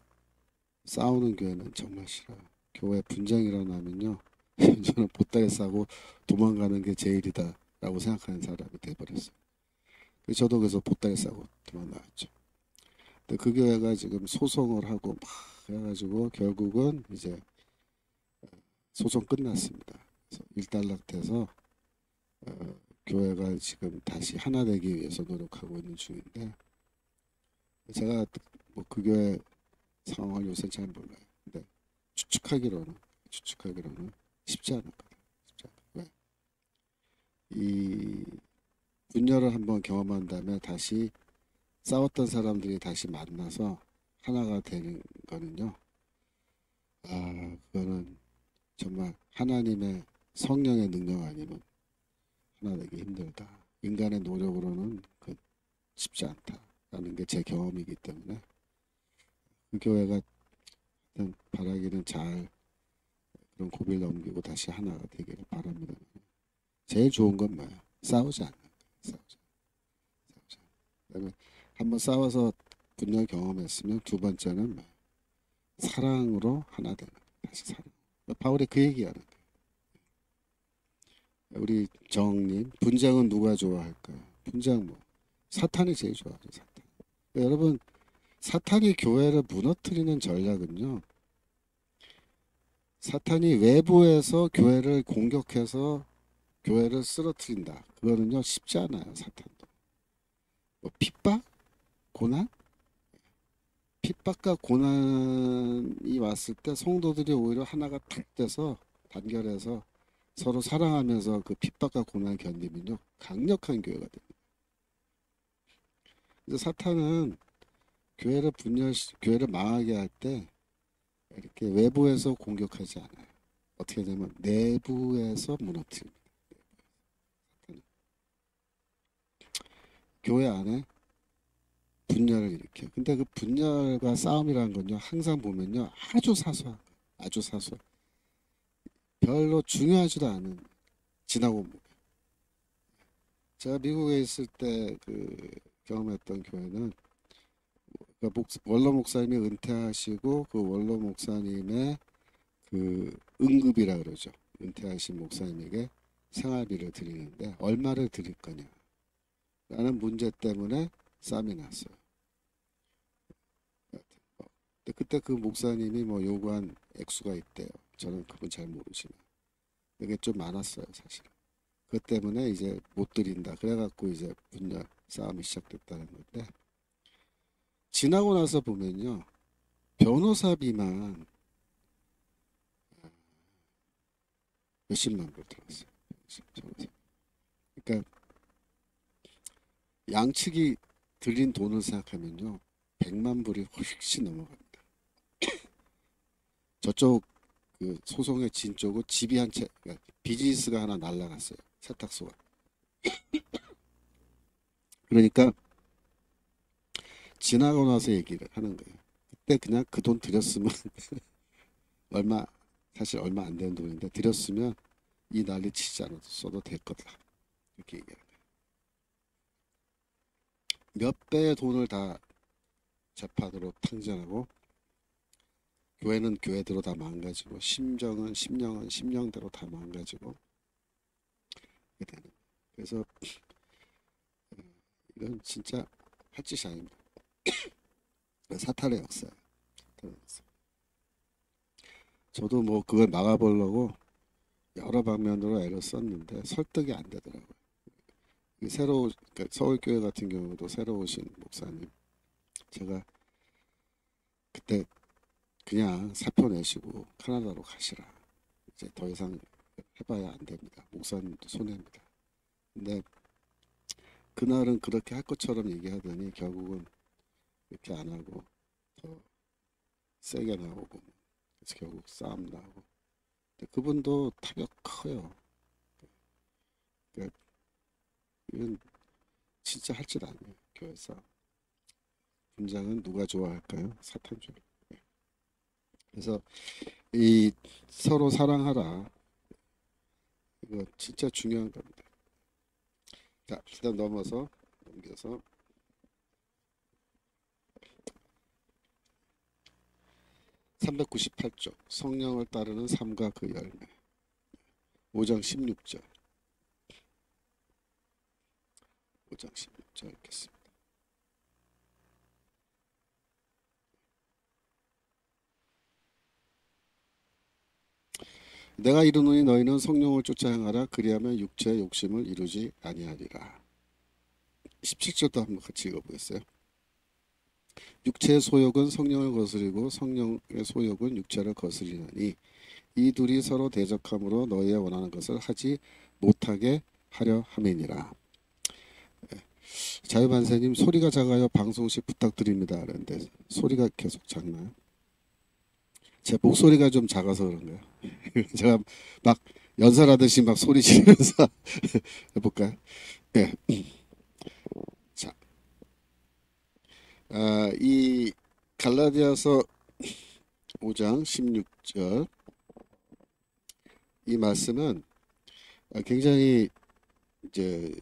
싸우는 교회는 정말 싫어요. 교회 분쟁이 일어나면요. 저는 보따리 싸고 도망가는 게 제일이다라고 생각하는 사람이 돼버렸어요. 저도 그래서 보따리 싸고 도망나왔죠. 근데 그 교회가 지금 소송을 하고 막 해가지고 결국은 이제 소송 끝났습니다. 그래서 일단락돼서 교회가 지금 다시 하나 되기 위해서 노력하고 있는 중인데 제가 뭐 그 교회 상황을 요새 잘 몰라요. 근데 추측하기로는 쉽지 않을 거예요. 쉽지 않을 거예요. 왜? 이 분열을 한번 경험한 다음에 다시 싸웠던 사람들이 다시 만나서 하나가 되는 거는요. 그거는 정말 하나님의 성령의 능력 아니면 하나 되기 힘들다. 인간의 노력으로는 그 쉽지 않다라는 게 제 경험이기 때문에 그 교회가 바라기는 잘 그런 고비를 넘기고 다시 하나가 되기를 바랍니다. 제일 좋은 건 뭐야? 싸우지 않는 거예요. 싸우지. 그다음에 한번 싸워서 분열 경험했으면 두 번째는 뭐야? 사랑으로 하나 되는 거예요. 다시 사랑. 바울이 그 얘기하는 거예요. 우리 정님 분쟁은 누가 좋아할까요? 분쟁 뭐 사탄이 제일 좋아하죠. 사탄. 여러분 사탄이 교회를 무너뜨리는 전략은요. 사탄이 외부에서 교회를 공격해서 교회를 쓰러뜨린다. 그거는요 쉽지 않아요. 사탄도. 뭐 핍박, 고난, 핍박과 고난이 왔을 때 성도들이 오히려 하나가 탁 돼서 단결해서 서로 사랑하면서 그 핍박과 고난을 견디면요 강력한 교회가 됩니다. 그래서 사탄은 교회를 망하게 할 때 이렇게 외부에서 공격하지 않아요. 어떻게 되면 내부에서 무너뜨립니다. 교회 안에 분열을 일으켜요. 근데 그 분열과 싸움이라는 건요, 항상 보면요, 아주 사소한, 아주 사소한, 별로 중요하지도 않은 지나고 뭐. 제가 미국에 있을 때 그 경험했던 교회는 그러니까 원로 목사님이 은퇴하시고 그 원로 목사님의 그 응급이라 그러죠. 은퇴하신 목사님에게 생활비를 드리는데 얼마를 드릴 거냐 라는 문제 때문에 싸움이 났어요. 근데 그때 그 목사님이 뭐 요구한 액수가 있대요. 저는 그건 잘 모르지만 이게 좀 많았어요, 사실은. 그것 때문에 이제 못 드린다. 그래갖고 이제 분열 싸움이 시작됐다는 건데, 지나고 나서 보면요, 변호사비만 몇십만 불 들었어요. 변호사. 그러니까 양측이 들린 돈을 생각하면요, 100만 불이 훨씬 넘어갑니다. 저쪽 그 소송의 진 쪽은 집이 한 채, 그러니까 비즈니스가 하나 날라갔어요. 세탁소가. 그러니까 지나고 나서 얘기를 하는 거예요. 그때 그냥 그 돈 드렸으면 얼마, 사실 얼마 안 되는 돈인데 드렸으면 이 난리 치지 않았어도 될 거다. 이렇게 얘기해요. 몇 배의 돈을 다 재판으로 탕진하고 교회는 교회대로 다 망가지고 심정은 심령은 심령대로 다 망가지고 이렇게 되는. 그래서 이건 진짜 할 짓이 아닙니다. 사탄의 역사예요. 사탄의 역사. 저도 뭐 그걸 막아보려고 여러 방면으로 애를 썼는데 설득이 안 되더라고요. 새로 그러니까 서울교회 같은 경우도 새로 오신 목사님, 제가 그때 그냥 사표 내시고 캐나다로 가시라. 이제 더 이상 해봐야 안 됩니다. 목사님도 손해입니다. 근데 그날은 그렇게 할 것처럼 얘기하더니 결국은 이렇게 안 하고 더 세게 나오고, 그래서 결국 싸움 나고. 근데 그분도 타격 커요. 그러니까 이건 진짜 할 짓 아니에요. 교회 싸움. 분장은 누가 좋아할까요? 사탄죠. 그래서 이 서로 사랑하라. 이거 진짜 중요한 겁니다. 자, 일단 넘겨서 398쪽 성령을 따르는 삶과 그 열매 5장 16절 5장 16절 읽겠습니다. 내가 이르노니 너희는 성령을 쫓아 행하라. 그리하면 육체의 욕심을 이루지 아니하리라. 17절도 한번 같이 읽어보겠어요. 육체의 소욕은 성령을 거스리고 성령의 소욕은 육체를 거스리나니 이 둘이 서로 대적함으로 너희의 원하는 것을 하지 못하게 하려 함이니라. 자유반세님 소리가 작아요. 방송식 부탁드립니다. 그런데 소리가 계속 작나요? 제 목소리가 좀 작아서 그런가요? 제가 막 연설하듯이 막 소리 지르면서 해볼까요? 네. 자, 이 갈라디아서 5장 16절 이 말씀은 굉장히 이제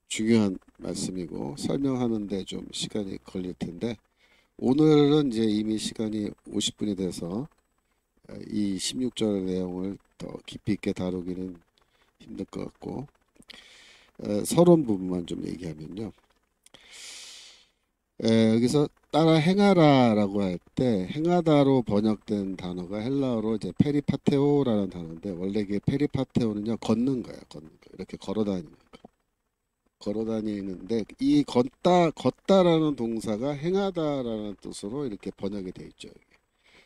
중요한 말씀이고 설명하는데 좀 시간이 걸릴 텐데 오늘은 이제 이미 시간이 50분이 돼서 이 16절 내용을 더 깊이 있게 다루기는 힘들 것 같고 서론 부분만 좀 얘기하면요. 여기서 따라 행하라라고 할 때 행하다로 번역된 단어가 헬라어로 이제 페리파테오라는 단어인데 원래 이게 페리파테오는요 걷는 거예요. 걷는 거. 이렇게 걸어 다니는데 이 걷다라는 동사가 행하다라는 뜻으로 이렇게 번역이 돼 있죠.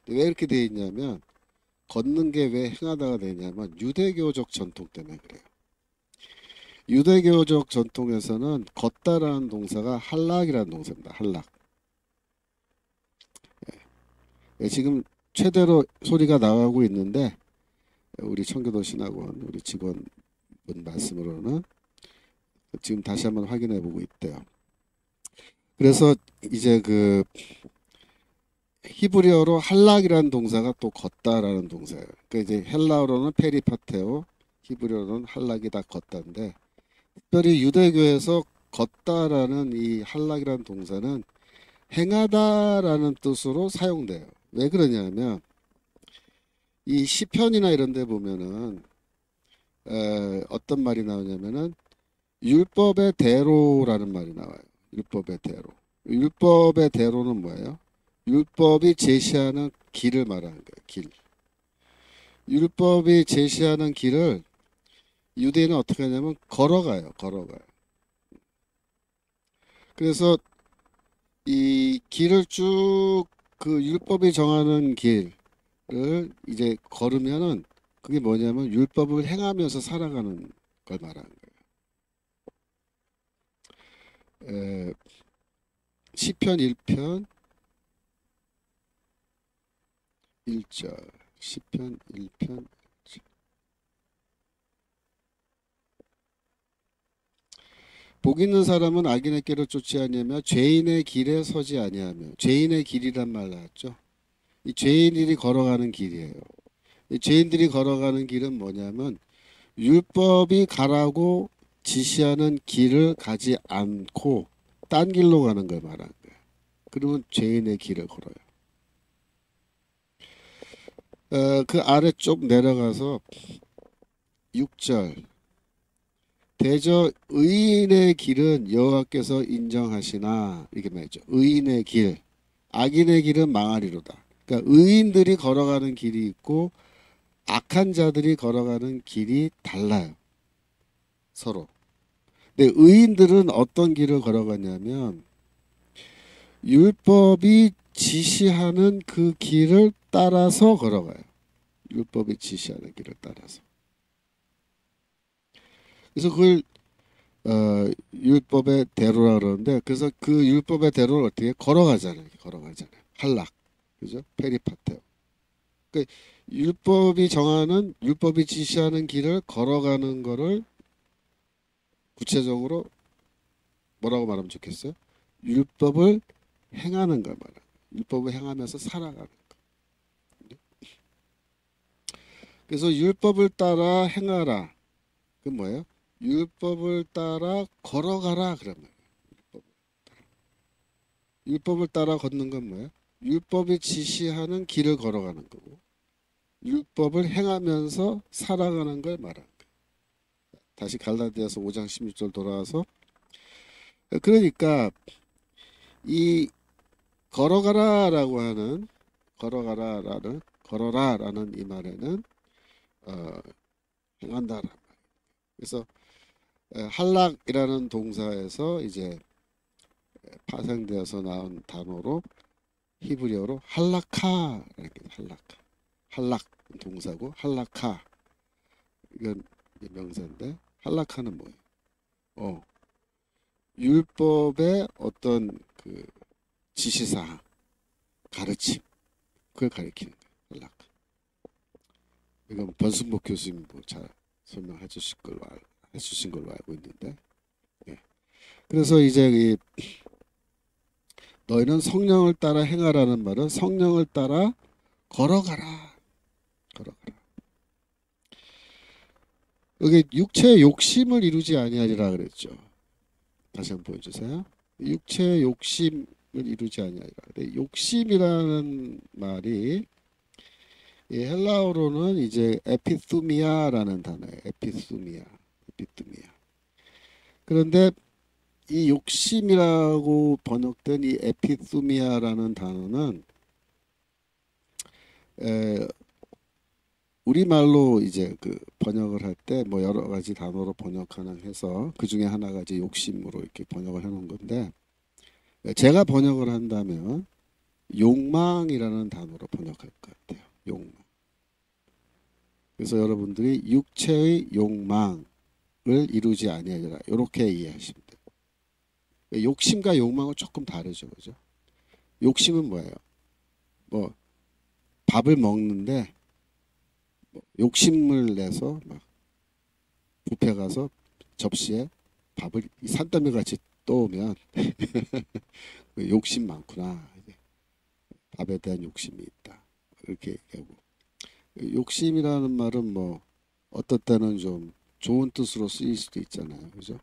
왜 이렇게 돼 있냐면 걷는 게 왜 행하다가 되냐면 유대교적 전통 때문에 그래요. 유대교적 전통에서는 걷다라는 동사가 할락이라는 동사입니다. 할락. 지금 최대로 소리가 나가고 있는데 우리 청교도 신학원 우리 직원분 말씀으로는 지금 다시 한번 확인해 보고 있대요. 그래서 이제 그 히브리어로 할락이라는 동사가 또 걷다라는 동사예요. 그러니까 이제 헬라어로는 페리파테오, 히브리어로는 할락이다 걷다인데 특별히 유대교에서 걷다라는 이 할락이라는 동사는 행하다라는 뜻으로 사용돼요. 왜 그러냐면 이 시편이나 이런 데 보면은 어떤 말이 나오냐면은 율법의 대로라는 말이 나와요. 율법의 대로. 율법의 대로는 뭐예요? 율법이 제시하는 길을 말하는 거예요. 길. 율법이 제시하는 길을 유대인은 어떻게 하냐면 걸어가요. 걸어가요. 그래서 이 길을 쭉 그 율법이 정하는 길을 이제 걸으면은 그게 뭐냐면 율법을 행하면서 살아가는 걸 말하는 거예요. 시편 1편 1절 시편 1편 복 있는 사람은 악인의 길을 쫓지 아니하며 죄인의 길에 서지 아니하며 죄인의 길이란 말 나왔죠. 이 죄인들이 걸어가는 길이에요. 이 죄인들이 걸어가는 길은 뭐냐면 율법이 가라고 지시하는 길을 가지 않고 딴 길로 가는 걸 말하는 거예요. 그러면 죄인의 길을 걸어요. 그 아래 쪽 내려가서 6절 대저 의인의 길은 여호와께서 인정하시나 이렇게 말했죠. 의인의 길, 악인의 길은 망하리로다. 그러니까 의인들이 걸어가는 길이 있고 악한 자들이 걸어가는 길이 달라요. 서로. 근데 의인들은 어떤 길을 걸어가냐면 율법이 지시하는 그 길을 따라서 걸어가요. 율법이 지시하는 길을 따라서. 그래서 그걸 율법의 대로라 그러는데 그래서 그 율법의 대로를 어떻게 걸어가잖아요. 걸어가잖아요. 할락. 그죠? 페리파테오. 그러니까 율법이 정하는 율법이 지시하는 길을 걸어가는 거를 구체적으로 뭐라고 말하면 좋겠어요? 율법을 행하는 걸 말하는 거예요. 율법을 행하면서 살아가는 거. 그래서 율법을 따라 행하라. 그 뭐예요? 율법을 따라 걸어가라 그러면 율법을 따라 걷는 건 뭐예요? 율법이 지시하는 길을 걸어가는 거고 율법을 행하면서 살아가는 걸 말하는 거예요. 다시 갈라디아서 5장 16절 돌아와서 그러니까 이 걸어가라라고 하는 걸어라라는 이 말에는 행한다라는 말. 그래서 할락이라는 동사에서 이제 파생되어서 나온 단어로 히브리어로 할라카 이렇게 할락 동사고 할라카 이건 명사인데 할라카는 뭐예요? 율법의 어떤 그 지시사항 가르침 그걸 가리키는 거예요. 할라카. 이건 변순복 교수님 뭐잘 설명해 주실 걸로 해주신 걸로 알고 있는데 예. 그래서 이제 이 너희는 성령을 따라 행하라는 말은 성령을 따라 걸어가라. 걸어가라. 여기 육체의 욕심을 이루지 아니하리라 그랬죠. 다시 한번 보여주세요. 육체의 욕심을 이루지 아니하리라. 근데 욕심이라는 말이 이 헬라어로는 이제 에피투미아라는 단어예요. 에피투미아. 그런데 이 욕심이라고 번역된 이 에피투미아라는 단어는 에, 우리말로 이제 그 번역을 할 때 뭐 여러 가지 단어로 번역하는 해서 그 중에 하나가 이제 욕심으로 이렇게 번역을 해 놓은 건데 제가 번역을 한다면 욕망이라는 단어로 번역할 것 같아요. 욕망. 그래서 여러분들이 육체의 욕망을 이루지 아니하리라 이렇게 이해하시면 돼요. 욕심과 욕망은 조금 다르죠, 그죠? 욕심은 뭐예요? 뭐 밥을 먹는데 욕심을 내서 막 뷔페 가서 접시에 밥을 산더미 같이 떠오면 욕심 많구나. 밥에 대한 욕심이 있다. 이렇게 얘기하고 욕심이라는 말은 뭐 어떨 때는 좀 좋은 뜻으로 쓰일 수도 있잖아요. 그죠?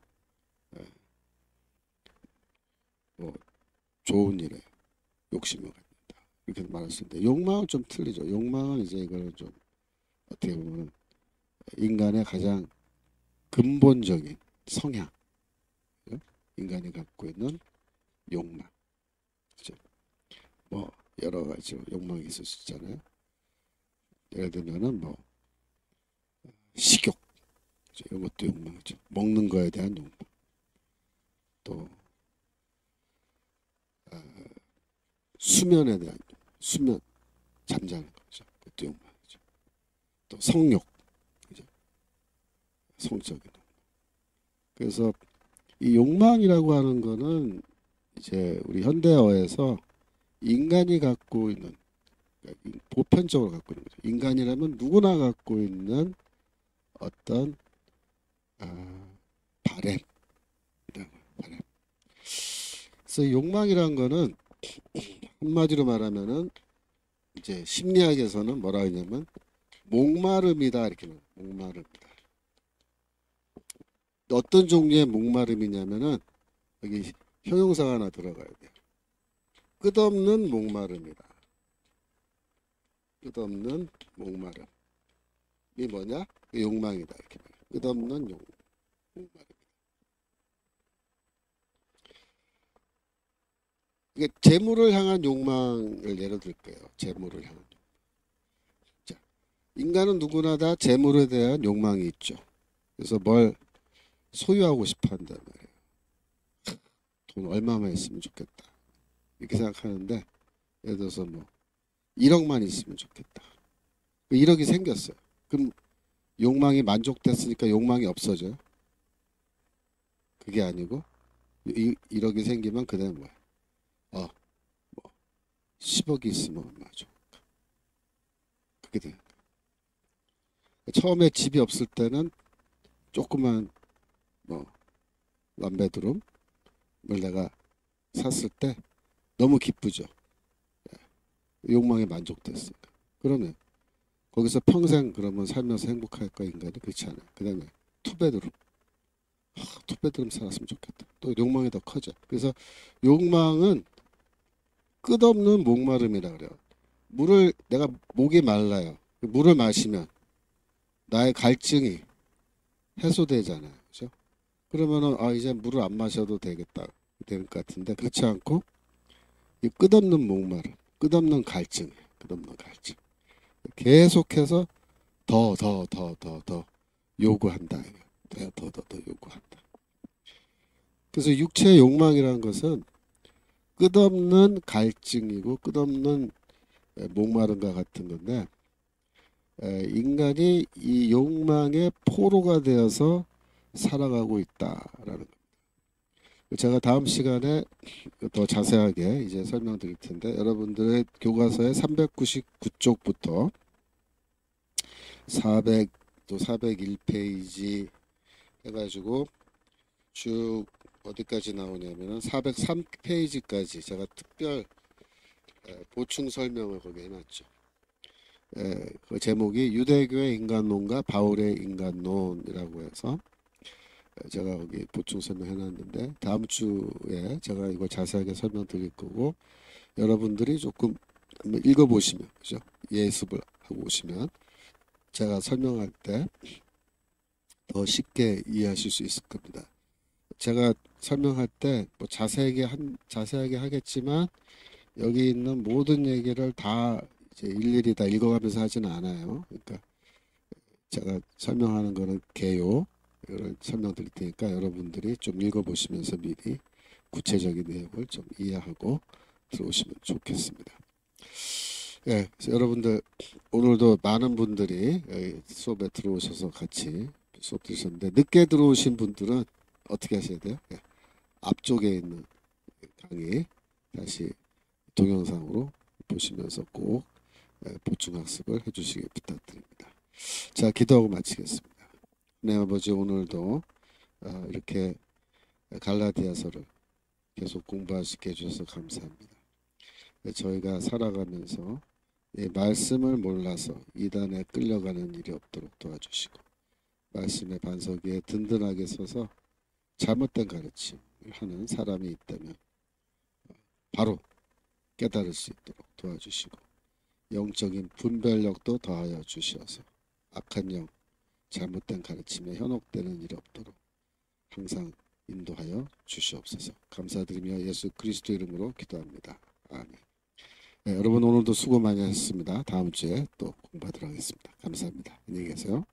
예, 뭐 좋은 일에 욕심을 갖는다. 이렇게 말할 수 있는데 욕망은 좀 틀리죠. 욕망은 이제 이걸 좀 어떻게 보면 인간의 가장 근본적인 성향, 그죠? 인간이 갖고 있는 욕망. 그죠? 뭐 여러 가지 욕망이 있을 수 있잖아요. 예를 들면은 뭐 식욕, 그죠? 이런 것도 욕망이죠. 먹는 거에 대한 욕망. 또 아, 수면에 대한 욕망. 수면, 잠자는 거죠. 그것도 욕망이죠. 또 성욕, 그죠? 성적인 욕망. 그래서 이 욕망이라고 하는 거는 이제 우리 현대어에서 인간이 갖고 있는, 그러니까 보편적으로 갖고 있는 거죠. 인간이라면 누구나 갖고 있는 어떤 바램, 바램. 그래서 욕망이라는 거는 한마디로 말하면은 이제 심리학에서는 뭐라 하냐면 목마름이다 이렇게 말해요. 목마름이다. 어떤 종류의 목마름이냐면은 여기 형용사가 하나 들어가야 돼요. 끝없는 목마름이다. 끝없는 목마름이 뭐냐? 욕망이다 이렇게 말해요. 끝없는 목마름. 이게 재물을 향한 욕망을 예로 들게요. 재물을 향한. 자, 인간은 누구나 다 재물에 대한 욕망이 있죠. 그래서 뭘 소유하고 싶어 한단 말이에요. 돈 얼마만 있으면 좋겠다. 이렇게 생각하는데 예를 들어서 뭐 1억만 있으면 좋겠다. 1억이 생겼어요. 그럼 욕망이 만족됐으니까 욕망이 없어져요? 그게 아니고 1억이 생기면 그다음에 뭐야? 뭐 10억이 있으면 얼마 좋을까? 그게 돼요. 처음에 집이 없을 때는 조그만 뭐 원베드룸을 내가 샀을 때 너무 기쁘죠. 욕망이 만족됐으니까. 그러면 거기서 평생 그러면 살면서 행복할까 인간이? 그렇지 않아요. 그 다음에 투베드룸. 투베드룸 살았으면 좋겠다. 또 욕망이 더 커져. 그래서 욕망은 끝없는 목마름이라 그래요. 물을 내가 목이 말라요. 물을 마시면 나의 갈증이 해소되잖아요. 그죠? 그러면은 이제 물을 안 마셔도 되겠다. 되는 것 같은데 그렇지 않고 이 끝없는 목마름, 끝없는 갈증, 끝없는 갈증. 계속해서 더 요구한다. 더 요구한다. 그래서 육체의 욕망이라는 것은 끝없는 갈증이고 끝없는 목마름과 같은 건데 인간이 이 욕망의 포로가 되어서 살아가고 있다라는 겁니다. 제가 다음 시간에 더 자세하게 이제 설명드릴 텐데 여러분들의 교과서의 399쪽부터 400 또 401페이지 해가지고 쭉 어디까지 나오냐면은 403페이지까지 제가 특별 보충 설명을 거기 해놨죠. 그 제목이 유대교의 인간론과 바울의 인간론이라고 해서 제가 거기 보충 설명해놨는데 다음 주에 제가 이걸 자세하게 설명드릴 거고 여러분들이 조금 한번 읽어보시면 그죠? 예습을 하고 오시면 제가 설명할 때 더 쉽게 이해하실 수 있을 겁니다. 제가 설명할 때 뭐 자세하게 하겠지만 여기 있는 모든 얘기를 다 이제 일일이 다 읽어가면서 하지는 않아요. 그러니까 제가 설명하는 거는 개요. 이걸 설명드릴 테니까 여러분들이 좀 읽어보시면서 미리 구체적인 내용을 좀 이해하고 들어오시면 좋겠습니다. 예, 그래서 여러분들 오늘도 많은 분들이 수업에 들어오셔서 같이 수업 들으셨는데 늦게 들어오신 분들은 어떻게 하셔야 돼요? 예, 앞쪽에 있는 강의 다시 동영상으로 보시면서 꼭 보충 학습을 해주시기 부탁드립니다. 자, 기도하고 마치겠습니다. 네, 아버지 오늘도 이렇게 갈라디아서를 계속 공부할 수 있게 해주셔서 감사합니다. 저희가 살아가면서 말씀을 몰라서 이단에 끌려가는 일이 없도록 도와주시고 말씀의 반석 위에 든든하게 서서 잘못된 가르침을 하는 사람이 있다면 바로 깨달을 수 있도록 도와주시고 영적인 분별력도 더하여 주시어서 악한 영, 잘못된 가르침에 현혹되는 일이 없도록 항상 인도하여 주시옵소서. 감사드리며 예수 그리스도 이름으로 기도합니다. 아멘. 네, 여러분 오늘도 수고 많이 하셨습니다. 다음 주에 또 공부하도록 하겠습니다. 감사합니다. 안녕히 계세요.